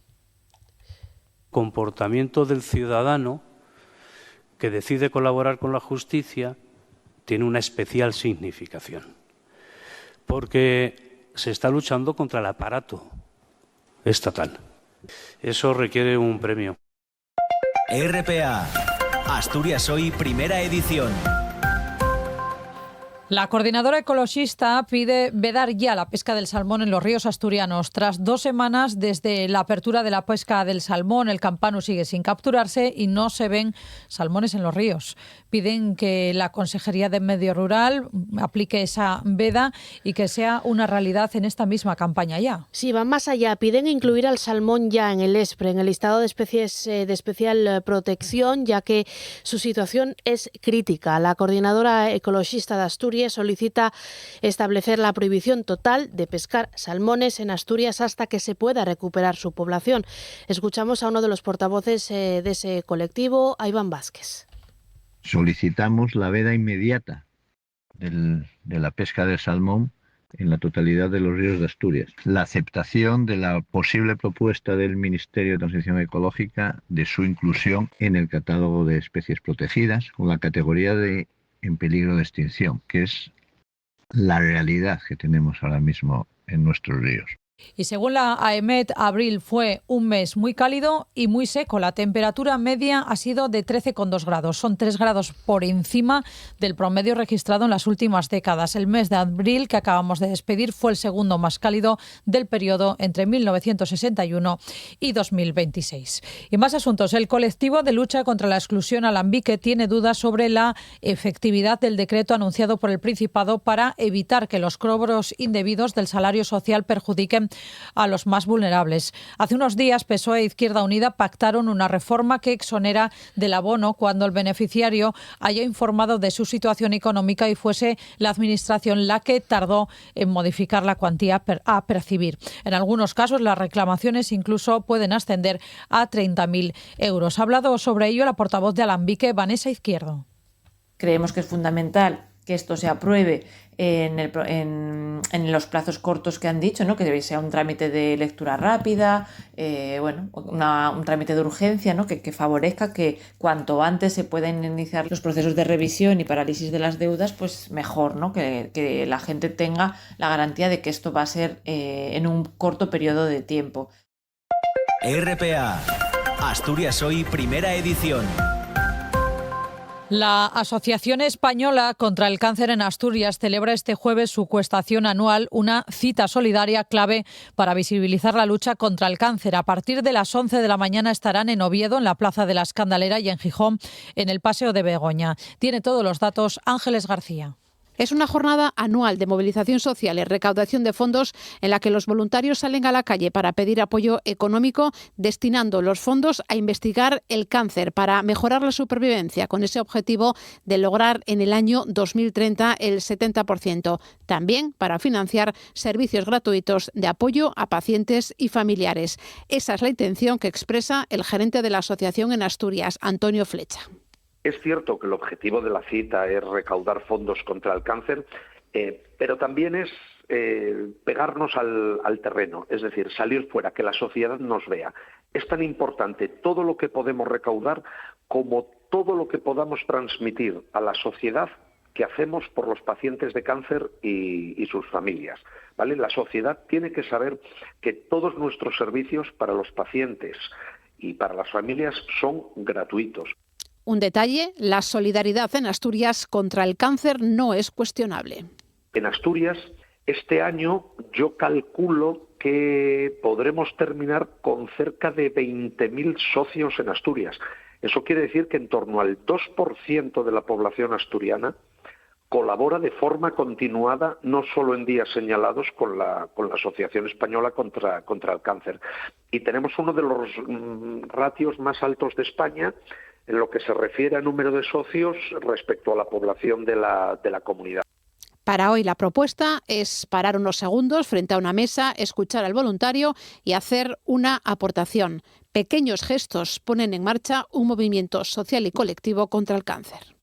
Comportamiento del ciudadano que decide colaborar con la justicia tiene una especial significación, porque se está luchando contra el aparato estatal. Eso requiere un premio. RPA, Asturias Hoy, primera edición. La coordinadora ecologista pide vedar ya la pesca del salmón en los ríos asturianos. Tras 2 semanas desde la apertura de la pesca del salmón, el campano sigue sin capturarse y no se ven salmones en los ríos. Piden que la Consejería de Medio Rural aplique esa veda y que sea una realidad en esta misma campaña ya. Sí, van más allá. Piden incluir al salmón ya en el ESPRE, en el listado de especies de especial protección, ya que su situación es crítica. La coordinadora ecologista de Asturias Asturias solicita establecer la prohibición total de pescar salmones en Asturias hasta que se pueda recuperar su población. Escuchamos a uno de los portavoces de ese colectivo, a Iván Vázquez. Solicitamos la veda inmediata de la pesca del salmón en la totalidad de los ríos de Asturias. La aceptación de la posible propuesta del Ministerio de Transición Ecológica de su inclusión en el catálogo de especies protegidas con la categoría de en peligro de extinción, que es la realidad que tenemos ahora mismo en nuestros ríos. Y según la AEMET, abril fue un mes muy cálido y muy seco. La temperatura media ha sido de 13,2 grados. Son 3 grados por encima del promedio registrado en las últimas décadas. El mes de abril que acabamos de despedir fue el segundo más cálido del periodo entre 1961 y 2026. Y más asuntos. El colectivo de lucha contra la exclusión Alambique tiene dudas sobre la efectividad del decreto anunciado por el Principado para evitar que los cobros indebidos del salario social perjudiquen a los más vulnerables. Hace unos días PSOE e Izquierda Unida pactaron una reforma que exonera del abono cuando el beneficiario haya informado de su situación económica y fuese la Administración la que tardó en modificar la cuantía a percibir. En algunos casos las reclamaciones incluso pueden ascender a 30.000 euros. Ha hablado sobre ello la portavoz de Alambique, Vanessa Izquierdo. Creemos que es fundamental que esto se apruebe en los plazos cortos que han dicho, ¿no? Que sea un trámite de lectura rápida, un trámite de urgencia, ¿no? Que favorezca que cuanto antes se puedan iniciar los procesos de revisión y parálisis de las deudas, pues mejor, ¿no? Que la gente tenga la garantía de que esto va a ser en un corto periodo de tiempo. RPA, Asturias Hoy, primera edición. La Asociación Española contra el Cáncer en Asturias celebra este jueves su cuestación anual, una cita solidaria clave para visibilizar la lucha contra el cáncer. A partir de las 11 de la mañana estarán en Oviedo, en la Plaza de la Escandalera, y en Gijón, en el Paseo de Begoña. Tiene todos los datos Ángeles García. Es una jornada anual de movilización social y recaudación de fondos en la que los voluntarios salen a la calle para pedir apoyo económico, destinando los fondos a investigar el cáncer para mejorar la supervivencia, con ese objetivo de lograr en el año 2030 el 70%. También para financiar servicios gratuitos de apoyo a pacientes y familiares. Esa es la intención que expresa el gerente de la asociación en Asturias, Antonio Flecha. Es cierto que el objetivo de la cita es recaudar fondos contra el cáncer, pero también es pegarnos al terreno, es decir, salir fuera, que la sociedad nos vea. Es tan importante todo lo que podemos recaudar como todo lo que podamos transmitir a la sociedad que hacemos por los pacientes de cáncer y sus familias, ¿vale? La sociedad tiene que saber que todos nuestros servicios para los pacientes y para las familias son gratuitos. Un detalle, la solidaridad en Asturias contra el cáncer no es cuestionable. En Asturias, este año yo calculo que podremos terminar con cerca de 20.000 socios en Asturias. Eso quiere decir que en torno al 2% de la población asturiana colabora de forma continuada, no solo en días señalados, con la Asociación Española contra el Cáncer. Y tenemos uno de los ratios más altos de España en lo que se refiere a número de socios respecto a la población de la comunidad. Para hoy la propuesta es parar unos segundos frente a una mesa, escuchar al voluntario y hacer una aportación. Pequeños gestos ponen en marcha un movimiento social y colectivo contra el cáncer.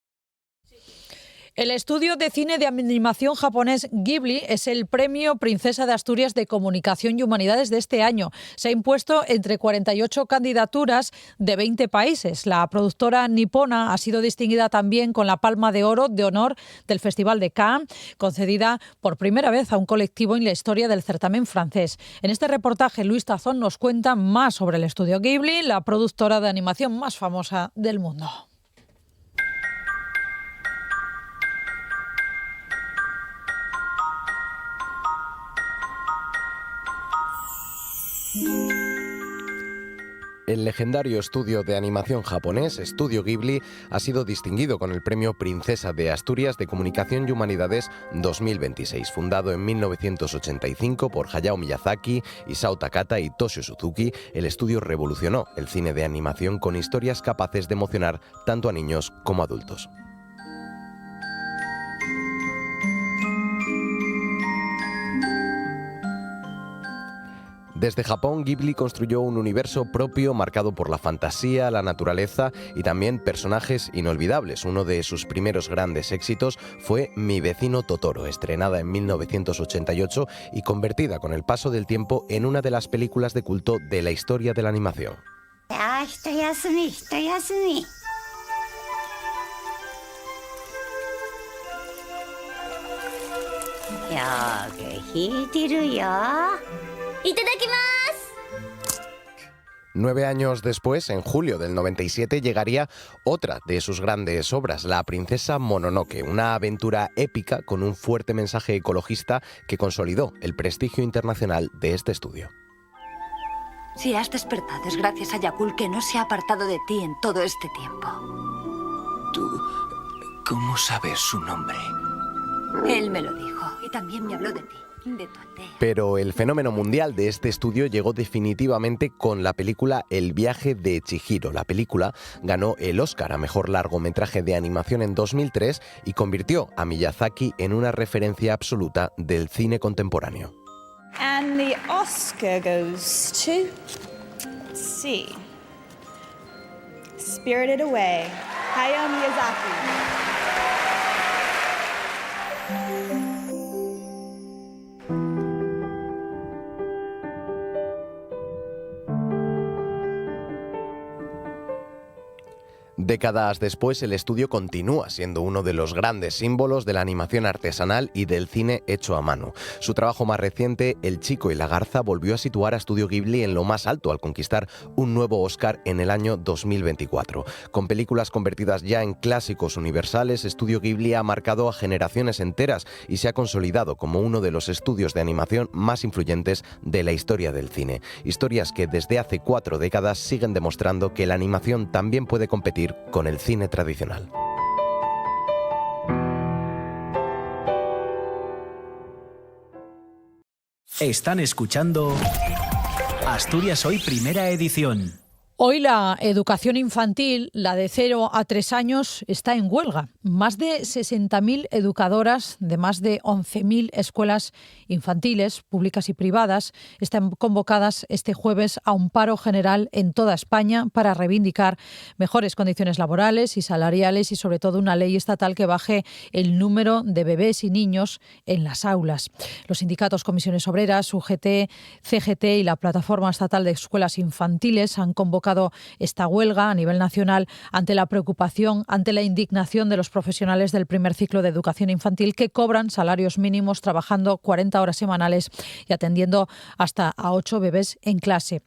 El estudio de cine de animación japonés Ghibli es el premio Princesa de Asturias de Comunicación y Humanidades de este año. Se ha impuesto entre 48 candidaturas de 20 países. La productora nipona ha sido distinguida también con la Palma de Oro de Honor del Festival de Cannes, concedida por primera vez a un colectivo en la historia del certamen francés. En este reportaje, Luis Tazón nos cuenta más sobre el estudio Ghibli, la productora de animación más famosa del mundo. El legendario estudio de animación japonés, Estudio Ghibli, ha sido distinguido con el premio Princesa de Asturias de Comunicación y Humanidades 2026. Fundado en 1985 por Hayao Miyazaki, Isao Takata y Toshio Suzuki, el estudio revolucionó el cine de animación con historias capaces de emocionar tanto a niños como a adultos. Desde Japón, Ghibli construyó un universo propio marcado por la fantasía, la naturaleza y también personajes inolvidables. Uno de sus primeros grandes éxitos fue Mi vecino Totoro, estrenada en 1988 y convertida con el paso del tiempo en una de las películas de culto de la historia de la animación. Nueve años después, en julio del 97, llegaría otra de sus grandes obras, La princesa Mononoke, una aventura épica con un fuerte mensaje ecologista que consolidó el prestigio internacional de este estudio. Si has despertado es gracias a Yakul, que no se ha apartado de ti en todo este tiempo. ¿Tú cómo sabes su nombre? Él me lo dijo y también me habló de ti. Pero el fenómeno mundial de este estudio llegó definitivamente con la película El viaje de Chihiro. La película ganó el Oscar a mejor largometraje de animación en 2003 y convirtió a Miyazaki en una referencia absoluta del cine contemporáneo. And the Oscar goes to, let's see, Spirited Away, Hayao Miyazaki. Décadas después, el estudio continúa siendo uno de los grandes símbolos de la animación artesanal y del cine hecho a mano. Su trabajo más reciente, El chico y la garza, volvió a situar a Estudio Ghibli en lo más alto al conquistar un nuevo Oscar en el año 2024. Con películas convertidas ya en clásicos universales, Estudio Ghibli ha marcado a generaciones enteras y se ha consolidado como uno de los estudios de animación más influyentes de la historia del cine. Historias que desde hace 4 décadas siguen demostrando que la animación también puede competir con el cine tradicional. Están escuchando Asturias Hoy, primera edición. Hoy la educación infantil, la de 0 a 3 años, está en huelga. Más de 60.000 educadoras de más de 11.000 escuelas infantiles, públicas y privadas, están convocadas este jueves a un paro general en toda España para reivindicar mejores condiciones laborales y salariales y sobre todo una ley estatal que baje el número de bebés y niños en las aulas. Los sindicatos Comisiones Obreras, UGT, CGT y la Plataforma Estatal de Escuelas Infantiles han convocado esta huelga a nivel nacional ante la preocupación, ante la indignación de los profesionales del primer ciclo de educación infantil que cobran salarios mínimos trabajando 40 horas semanales y atendiendo hasta a 8 bebés en clase.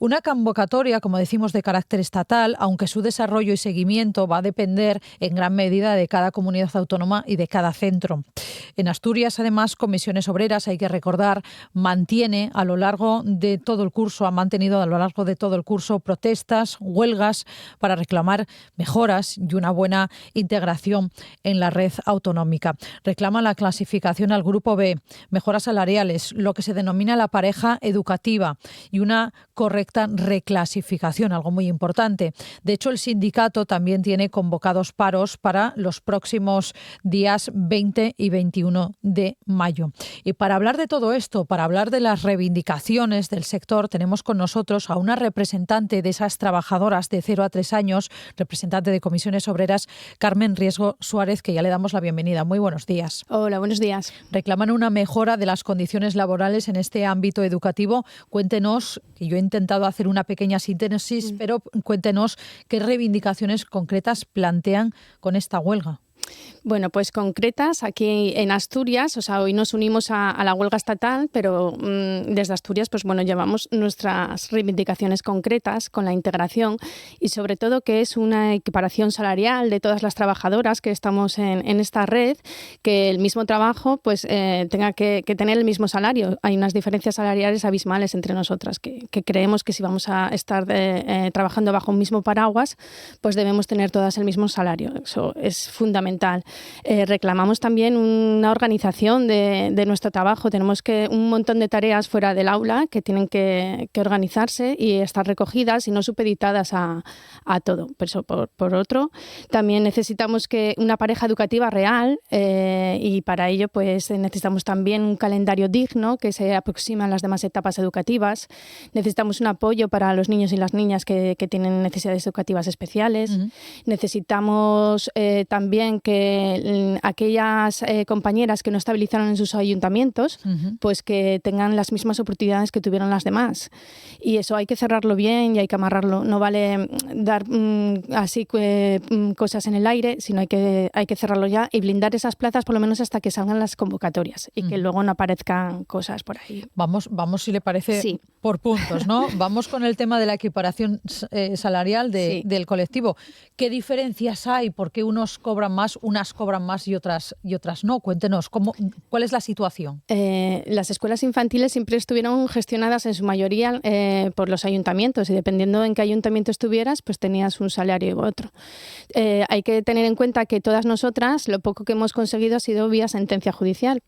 Una convocatoria, como decimos, de carácter estatal, aunque su desarrollo y seguimiento va a depender en gran medida de cada comunidad autónoma y de cada centro. En Asturias, además, Comisiones Obreras, hay que recordar, mantiene a lo largo de todo el curso, ha mantenido a lo largo de todo el curso protestas, huelgas para reclamar mejoras y una buena integración en la red autonómica. Reclama la clasificación al grupo B, mejoras salariales, lo que se denomina la pareja educativa y una correcta reclasificación, algo muy importante. De hecho, el sindicato también tiene convocados paros para los próximos días 20 y 21 de mayo. Y para hablar de todo esto, para hablar de las reivindicaciones del sector, tenemos con nosotros a una representante de esas trabajadoras de 0 a 3 años, representante de Comisiones Obreras, Carmen Riesgo Suárez, que ya le damos la bienvenida. Muy buenos días. Hola, buenos días. Reclaman una mejora de las condiciones laborales en este ámbito educativo. Cuéntenos, que yo he intentado hacer una pequeña síntesis, pero cuéntenos qué reivindicaciones concretas plantean con esta huelga. Bueno, pues concretas aquí en Asturias, o sea, hoy nos unimos a la huelga estatal, pero desde Asturias, pues bueno, llevamos nuestras reivindicaciones concretas con la integración y sobre todo que es una equiparación salarial de todas las trabajadoras que estamos en esta red, que el mismo trabajo pues tenga que tener el mismo salario. Hay unas diferencias salariales abismales entre nosotras, que creemos que si vamos a estar trabajando bajo un mismo paraguas, pues debemos tener todas el mismo salario. Eso es fundamental. fundamental. Reclamamos también una organización de nuestro trabajo. Tenemos un montón de tareas fuera del aula que tienen que organizarse y estar recogidas y no supeditadas a todo. Por otro, también necesitamos una pareja educativa real y para ello pues necesitamos también un calendario digno que se aproxime a las demás etapas educativas. Necesitamos un apoyo para los niños y las niñas que tienen necesidades educativas especiales. Necesitamos también que aquellas compañeras que no estabilizaron en sus ayuntamientos, pues que tengan las mismas oportunidades que tuvieron las demás. Y eso hay que cerrarlo bien y hay que amarrarlo. No vale dar así cosas en el aire, sino hay que cerrarlo ya y blindar esas plazas por lo menos hasta que salgan las convocatorias y que luego no aparezcan cosas por ahí. Vamos, si le parece, por puntos, ¿no? Vamos con el tema de la equiparación salarial del colectivo. ¿Qué diferencias hay? ¿Por qué unas cobran más y otras no? Cuéntenos, ¿cuál es la situación? Las escuelas infantiles siempre estuvieron gestionadas en su mayoría por los ayuntamientos y dependiendo en qué ayuntamiento estuvieras, pues tenías un salario u otro. Hay que tener en cuenta que todas nosotras, lo poco que hemos conseguido ha sido vía sentencia judicial.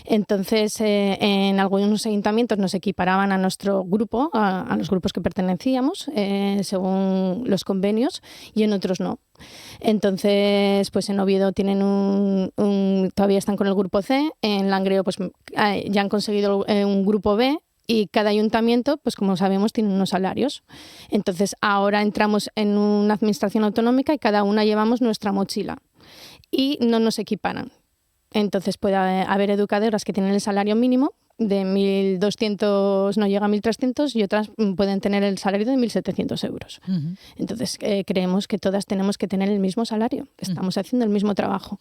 Entonces, en algunos ayuntamientos nos equiparaban a nuestro grupo, a los grupos que pertenecíamos, según los convenios, y en otros no. Entonces, pues en Oviedo tienen todavía están con el grupo C, en Langreo pues ya han conseguido un grupo B, y cada ayuntamiento, pues como sabemos, tiene unos salarios. Entonces, ahora entramos en una administración autonómica y cada una llevamos nuestra mochila y no nos equiparan. Entonces, puede haber educadoras que tienen el salario mínimo de 1.200, no llega a 1.300 y otras pueden tener el salario de 1.700 euros. Entonces, creemos que todas tenemos que tener el mismo salario. Estamos haciendo el mismo trabajo.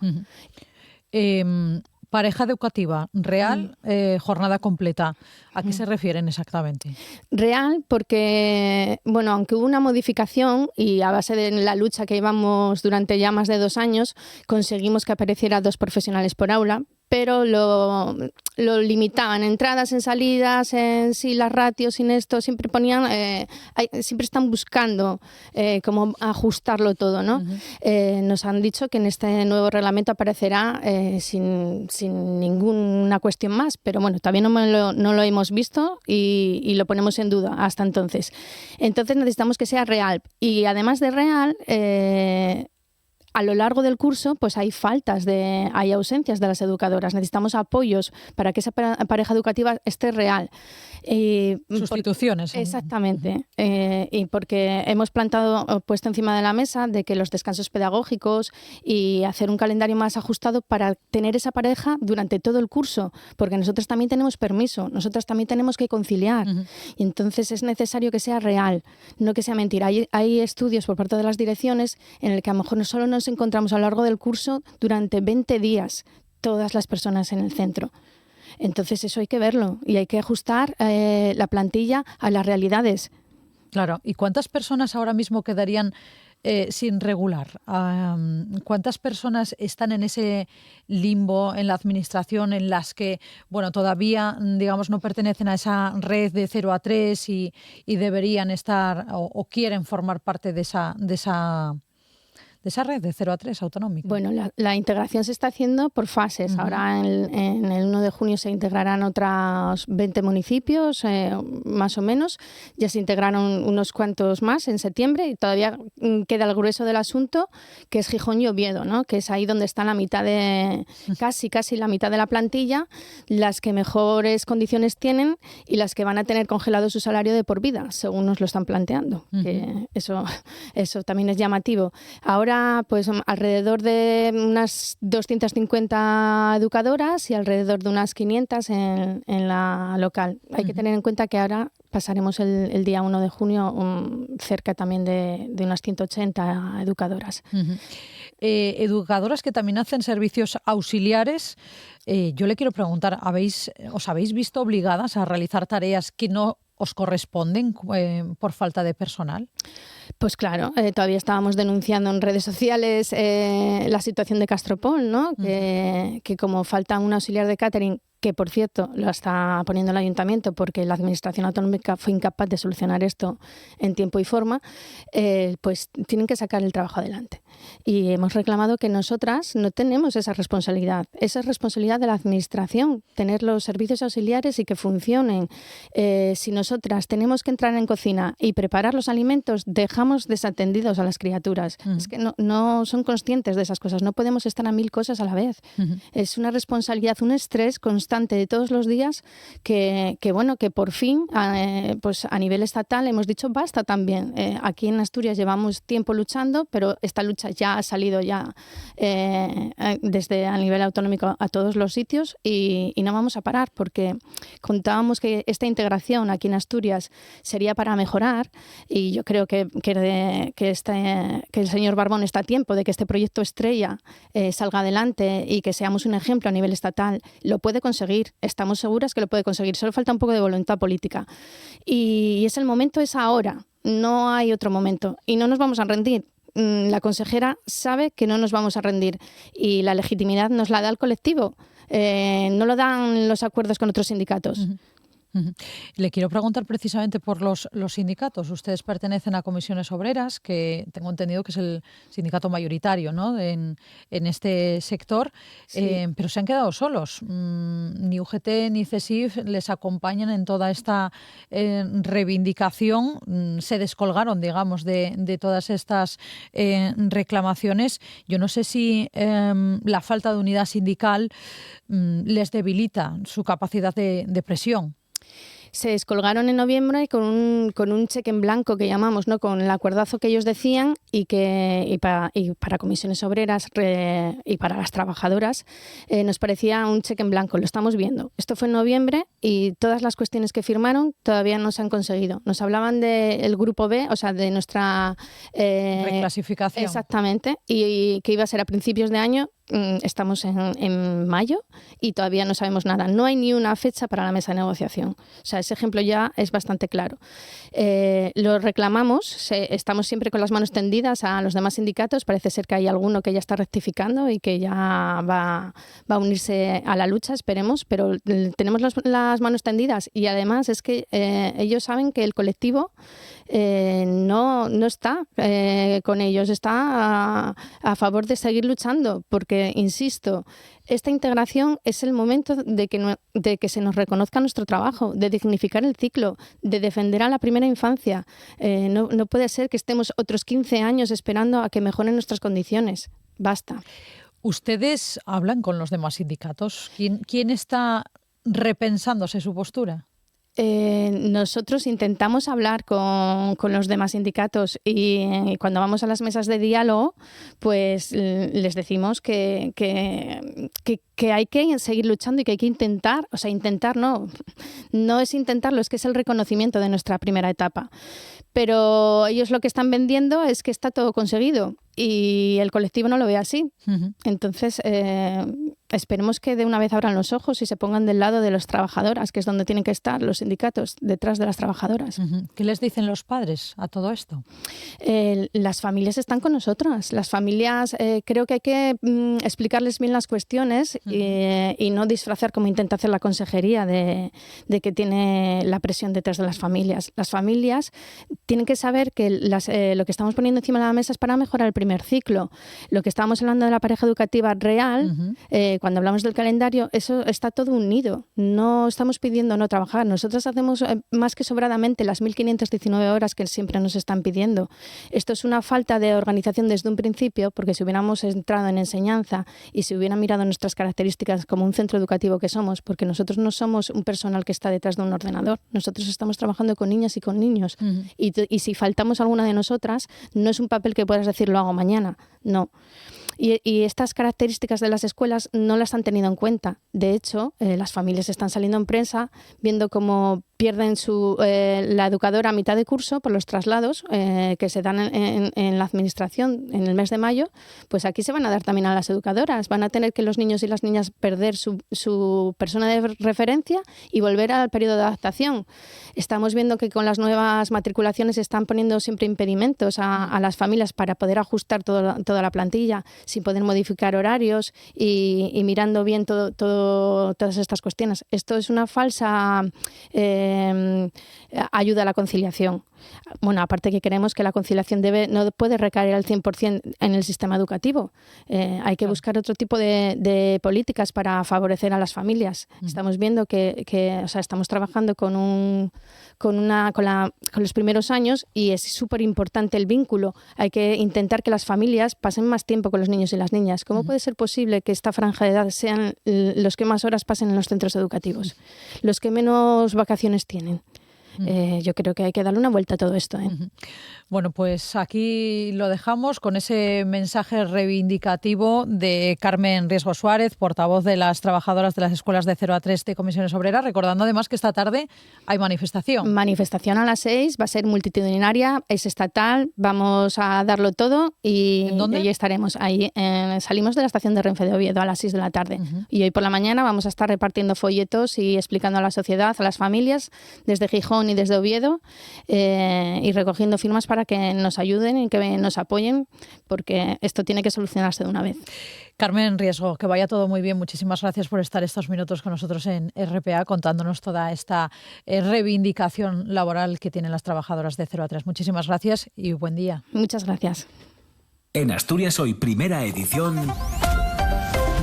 Pareja educativa, real, jornada completa. ¿A qué se refieren exactamente? Real porque, bueno, aunque hubo una modificación y a base de la lucha que llevamos durante ya más de 2 años, conseguimos que apareciera 2 profesionales por aula, pero lo limitaban, entradas, en salidas, en sí, las ratios, sin esto, siempre ponían, siempre están buscando cómo ajustarlo todo, ¿no? Nos han dicho que en este nuevo reglamento aparecerá sin ninguna cuestión más, pero bueno, todavía no lo hemos visto y lo ponemos en duda hasta entonces. Entonces necesitamos que sea real y además de real, a lo largo del curso pues hay ausencias de las educadoras. Necesitamos apoyos para que esa pareja educativa esté real. Sustituciones. Exactamente. Y porque hemos puesto encima de la mesa de que los descansos pedagógicos y hacer un calendario más ajustado para tener esa pareja durante todo el curso, porque nosotros también tenemos permiso, nosotros también tenemos que conciliar. Y entonces es necesario que sea real, no que sea mentira. Hay estudios por parte de las direcciones en el que a lo mejor no solo nos encontramos a lo largo del curso durante 20 días todas las personas en el centro. Entonces eso hay que verlo y hay que ajustar la plantilla a las realidades. Claro, ¿y cuántas personas ahora mismo quedarían sin regular? ¿Cuántas personas están en ese limbo en la administración en las que, bueno, todavía, digamos, no pertenecen a esa red de 0 a 3 y deberían estar o quieren formar parte de esa red de 0 a 3 autonómica? Bueno, la integración se está haciendo por fases. Ahora en el 1 de junio se integrarán otros 20 municipios, más o menos. Ya se integraron unos cuantos más en septiembre y todavía queda el grueso del asunto, que es Gijón y Oviedo, ¿no? Que es ahí donde está la mitad casi la mitad de la plantilla, las que mejores condiciones tienen y las que van a tener congelado su salario de por vida, según nos lo están planteando. Que eso también es llamativo. Ahora, pues alrededor de unas 250 educadoras y alrededor de unas 500 en la local. Hay que tener en cuenta que ahora pasaremos el día 1 de junio cerca también de unas 180 educadoras. Educadoras que también hacen servicios auxiliares. Yo le quiero preguntar, ¿os habéis visto obligadas a realizar tareas que no os corresponden por falta de personal? Pues claro, todavía estábamos denunciando en redes sociales la situación de Castropol, ¿no? Que como falta un auxiliar de catering, que por cierto lo está poniendo el ayuntamiento porque la administración autonómica fue incapaz de solucionar esto en tiempo y forma, pues tienen que sacar el trabajo adelante. Y hemos reclamado que nosotras no tenemos esa responsabilidad. Esa es responsabilidad de la administración, tener los servicios auxiliares y que funcionen. Si nosotras tenemos que entrar en cocina y preparar los alimentos, dejamos desatendidos a las criaturas. Es que no son conscientes de esas cosas. No podemos estar a 1000 cosas a la vez. Es una responsabilidad, un estrés constante de todos los días que por fin pues a nivel estatal hemos dicho basta también. Aquí en Asturias llevamos tiempo luchando, pero esta lucha ya ha salido desde a nivel autonómico a todos los sitios y no vamos a parar porque contábamos que esta integración aquí en Asturias sería para mejorar y yo creo que el señor Barbón está a tiempo de que este proyecto estrella salga adelante y que seamos un ejemplo a nivel estatal. Lo puede conseguir, estamos seguras que lo puede conseguir, solo falta un poco de voluntad política y es el momento, es ahora, no hay otro momento y no nos vamos a rendir. La consejera sabe que no nos vamos a rendir y la legitimidad nos la da el colectivo, no lo dan los acuerdos con otros sindicatos. Le quiero preguntar precisamente por los sindicatos. Ustedes pertenecen a Comisiones Obreras, que tengo entendido que es el sindicato mayoritario, ¿no?, en este sector, sí. Pero se han quedado solos. Ni UGT ni CESIF les acompañan en toda esta reivindicación. Se descolgaron, digamos, de todas estas reclamaciones. Yo no sé si la falta de unidad sindical les debilita su capacidad de presión. Se descolgaron en noviembre con un cheque en blanco que llamamos, ¿no?, con el acuerdazo que ellos decían y para Comisiones Obreras y para las trabajadoras nos parecía un cheque en blanco. Lo estamos viendo. Esto fue en noviembre y todas las cuestiones que firmaron todavía no se han conseguido. Nos hablaban del grupo B, o sea, de nuestra reclasificación. Exactamente, y que iba a ser a principios de año. Estamos en mayo y todavía no sabemos nada. No hay ni una fecha para la mesa de negociación. O sea, ese ejemplo ya es bastante claro. Lo reclamamos, estamos siempre con las manos tendidas a los demás sindicatos. Parece ser que hay alguno que ya está rectificando y que ya va a unirse a la lucha, esperemos, pero tenemos las manos tendidas y además es que ellos saben que el colectivo no está con ellos, está a favor de seguir luchando, porque, insisto, esta integración es el momento de que se nos reconozca nuestro trabajo, de dignificar el ciclo, de defender a la primera infancia. No puede ser que estemos otros 15 años esperando a que mejoren nuestras condiciones. Basta. ¿Ustedes hablan con los demás sindicatos? ¿Quién está repensándose su postura? Nosotros intentamos hablar con los demás sindicatos y cuando vamos a las mesas de diálogo, pues les decimos que hay que seguir luchando y que hay que intentar, o sea, intentar no es intentarlo, es que es el reconocimiento de nuestra primera etapa. Pero ellos lo que están vendiendo es que está todo conseguido y el colectivo no lo ve así. Entonces, esperemos que de una vez abran los ojos y se pongan del lado de las trabajadoras, que es donde tienen que estar los sindicatos, detrás de las trabajadoras. ¿Qué les dicen los padres a todo esto? Las familias están con nosotras. Las familias, creo que hay que explicarles bien las cuestiones y no disfrazar como intenta hacer la consejería de que tiene la presión detrás de las familias. Las familias tienen que saber que lo que estamos poniendo encima de la mesa es para mejorar el primer ciclo. Lo que estábamos hablando de la pareja educativa real, cuando hablamos del calendario, eso está todo unido. No estamos pidiendo no trabajar. Nosotros hacemos más que sobradamente las 1.519 horas que siempre nos están pidiendo. Esto es una falta de organización desde un principio, porque si hubiéramos entrado en enseñanza y si hubieran mirado nuestras características como un centro educativo que somos, porque nosotros no somos un personal que está detrás de un ordenador. Nosotros estamos trabajando con niñas y con niños. Y si faltamos alguna de nosotras, no es un papel que puedas decir lo hago mañana. No. Y estas características de las escuelas no las han tenido en cuenta. De hecho, las familias están saliendo en prensa viendo cómo pierden la educadora a mitad de curso por los traslados que se dan en la administración en el mes de mayo, pues aquí se van a dar también a las educadoras. Van a tener que los niños y las niñas perder su persona de referencia y volver al periodo de adaptación. Estamos viendo que con las nuevas matriculaciones se están poniendo siempre impedimentos a las familias para poder ajustar toda la plantilla sin poder modificar horarios y mirando bien todas estas cuestiones. Esto es una falsa ayuda a la conciliación. Bueno, aparte que creemos que la conciliación no puede recaer al 100% en el sistema educativo. Hay que buscar otro tipo de políticas para favorecer a las familias. Estamos viendo que estamos trabajando con los primeros años y es súper importante el vínculo. Hay que intentar que las familias pasen más tiempo con los niños y las niñas. ¿Cómo puede ser posible que esta franja de edad sean los que más horas pasen en los centros educativos? Los que menos vacaciones tienen. Yo creo que hay que darle una vuelta a todo esto. Bueno, pues aquí lo dejamos con ese mensaje reivindicativo de Carmen Riesgo Suárez, portavoz de las trabajadoras de las escuelas de 0 a 3 de Comisiones Obreras, recordando además que esta tarde hay manifestación. Manifestación a las 6, va a ser multitudinaria, es estatal, vamos a darlo todo y ahí estaremos. Ahí salimos de la estación de Renfe de Oviedo a las 6 de la tarde y hoy por la mañana vamos a estar repartiendo folletos y explicando a la sociedad, a las familias, desde Gijón y desde Oviedo y recogiendo firmas para que nos ayuden y que nos apoyen porque esto tiene que solucionarse de una vez. Carmen Riesgo, que vaya todo muy bien. Muchísimas gracias por estar estos minutos con nosotros en RPA contándonos toda esta reivindicación laboral que tienen las trabajadoras de 0 a 3. Muchísimas gracias y buen día. Muchas gracias. En Asturias Hoy, primera edición,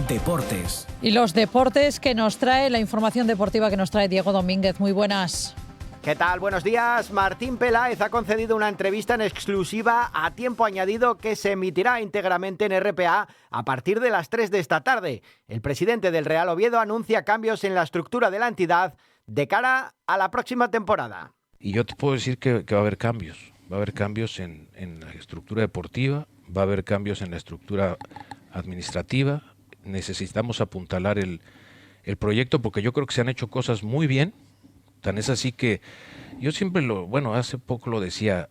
Deportes. Y los deportes que nos trae, la información deportiva que nos trae Diego Domínguez. Muy buenas. ¿Qué tal? Buenos días. Martín Peláez ha concedido una entrevista en exclusiva a tiempo añadido que se emitirá íntegramente en RPA a partir de las 3 de esta tarde. El presidente del Real Oviedo anuncia cambios en la estructura de la entidad de cara a la próxima temporada. Y yo te puedo decir que va a haber cambios. Va a haber cambios en la estructura deportiva, va a haber cambios en la estructura administrativa. Necesitamos apuntalar el proyecto porque yo creo que se han hecho cosas muy bien. Tan es así que yo siempre hace poco lo decía,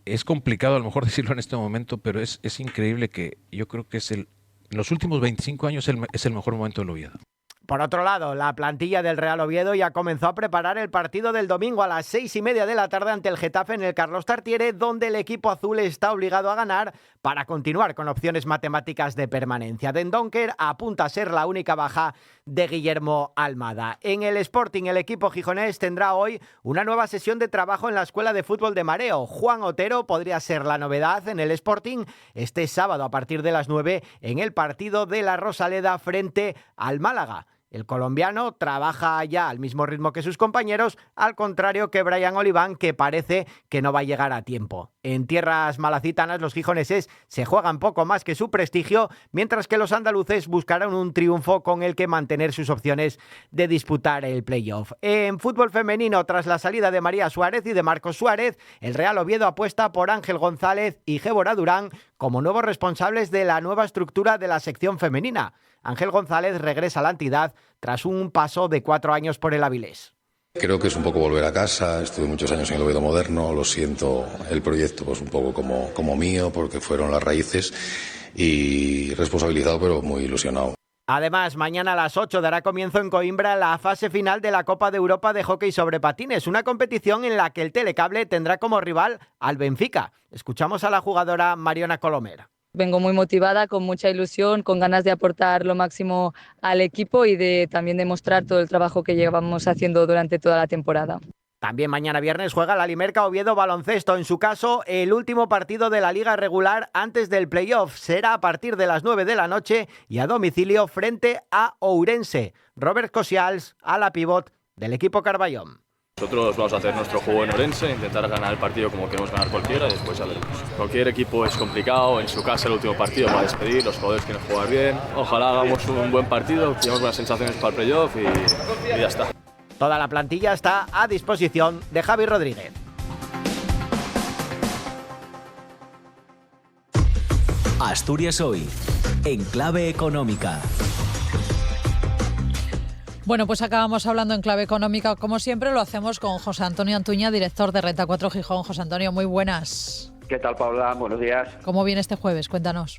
es complicado a lo mejor decirlo en este momento, pero es increíble que yo creo que en los últimos 25 años es el mejor momento del Oviedo. Por otro lado, la plantilla del Real Oviedo ya comenzó a preparar el partido del domingo a las 6:30 de la tarde ante el Getafe en el Carlos Tartiere, donde el equipo azul está obligado a ganar para continuar con opciones matemáticas de permanencia. Dendoncker apunta a ser la única baja de Guillermo Almada. En el Sporting, el equipo gijonés tendrá hoy una nueva sesión de trabajo en la Escuela de Fútbol de Mareo. Juan Otero podría ser la novedad en el Sporting este sábado a partir de las 9 en el partido de la Rosaleda frente al Málaga. El colombiano trabaja ya al mismo ritmo que sus compañeros, al contrario que Brian Oliván, que parece que no va a llegar a tiempo. En tierras malacitanas, los gijoneses se juegan poco más que su prestigio, mientras que los andaluces buscarán un triunfo con el que mantener sus opciones de disputar el playoff. En fútbol femenino, tras la salida de María Suárez y de Marcos Suárez, el Real Oviedo apuesta por Ángel González y Gébora Durán como nuevos responsables de la nueva estructura de la sección femenina. Ángel González regresa a la entidad tras un paso de 4 años por el Avilés. Creo que es un poco volver a casa, estuve muchos años en el Oviedo moderno, lo siento, el proyecto pues un poco como mío porque fueron las raíces y responsabilizado pero muy ilusionado. Además, mañana a las 8 dará comienzo en Coimbra la fase final de la Copa de Europa de Hockey sobre Patines, una competición en la que el Telecable tendrá como rival al Benfica. Escuchamos a la jugadora Mariona Colomer. Vengo muy motivada, con mucha ilusión, con ganas de aportar lo máximo al equipo y de también demostrar todo el trabajo que llevamos haciendo durante toda la temporada. También mañana viernes juega la Limerca Oviedo Baloncesto. En su caso, el último partido de la liga regular antes del playoff será a partir de las 9 de la noche y a domicilio frente a Ourense. Robert Cosials, ala pivot del equipo Carballón. Nosotros vamos a hacer nuestro juego en Orense, intentar ganar el partido como queremos ganar cualquiera y después ya veremos. Cualquier equipo es complicado, en su casa el último partido va a despedir, los jugadores quieren jugar bien. Ojalá hagamos un buen partido, tengamos buenas sensaciones para el playoff y ya está. Toda la plantilla está a disposición de Javi Rodríguez. Asturias Hoy, en clave económica. Bueno, pues acabamos hablando en clave económica, como siempre lo hacemos con José Antonio Antuña, director de Renta 4 Gijón. José Antonio, muy buenas. ¿Qué tal, Paula? Buenos días. ¿Cómo viene este jueves? Cuéntanos.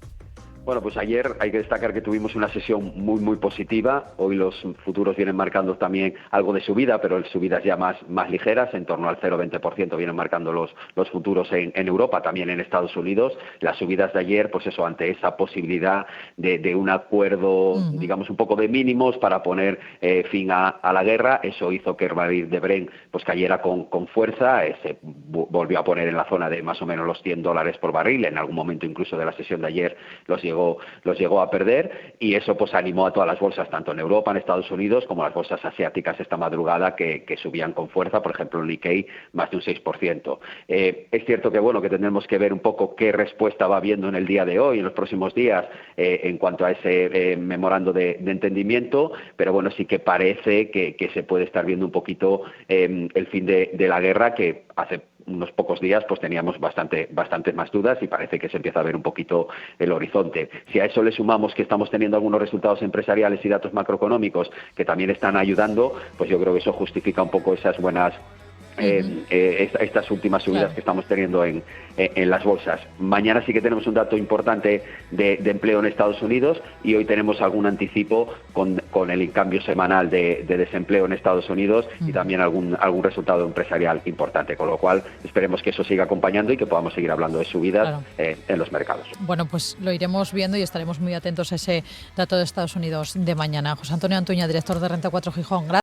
Bueno, pues ayer hay que destacar que tuvimos una sesión muy positiva. Hoy los futuros vienen marcando también algo de subida, pero subidas ya más ligeras, en torno al 0,20% vienen marcando los futuros en Europa, también en Estados Unidos. Las subidas de ayer, pues eso, ante esa posibilidad de un acuerdo, digamos, un poco de mínimos para poner fin a la guerra, eso hizo que el barril de Brent pues cayera con fuerza, se volvió a poner en la zona de más o menos los $100 por barril, en algún momento incluso de la sesión de ayer los llegó a perder, y eso pues animó a todas las bolsas, tanto en Europa, en Estados Unidos, como las bolsas asiáticas esta madrugada, que subían con fuerza. Por ejemplo, el Nikkei más de un 6%. Es cierto que bueno, que tendremos que ver un poco qué respuesta va habiendo en el día de hoy, en los próximos días, en cuanto a ese memorando de entendimiento, pero bueno, sí que parece que se puede estar viendo un poquito el fin de la guerra, que hace unos pocos días pues teníamos bastantes más dudas, y parece que se empieza a ver un poquito el horizonte. Si a eso le sumamos que estamos teniendo algunos resultados empresariales y datos macroeconómicos que también están ayudando, pues yo creo que eso justifica un poco esas buenas estas últimas subidas que estamos teniendo en las bolsas. Mañana sí que tenemos un dato importante de empleo en Estados Unidos, y hoy tenemos algún anticipo con el cambio semanal de desempleo en Estados Unidos, y también algún resultado empresarial importante, con lo cual esperemos que eso siga acompañando y que podamos seguir hablando de subidas en los mercados. Bueno, pues lo iremos viendo y estaremos muy atentos a ese dato de Estados Unidos de mañana. José Antonio Antuña, director de Renta 4 Gijón. Gracias.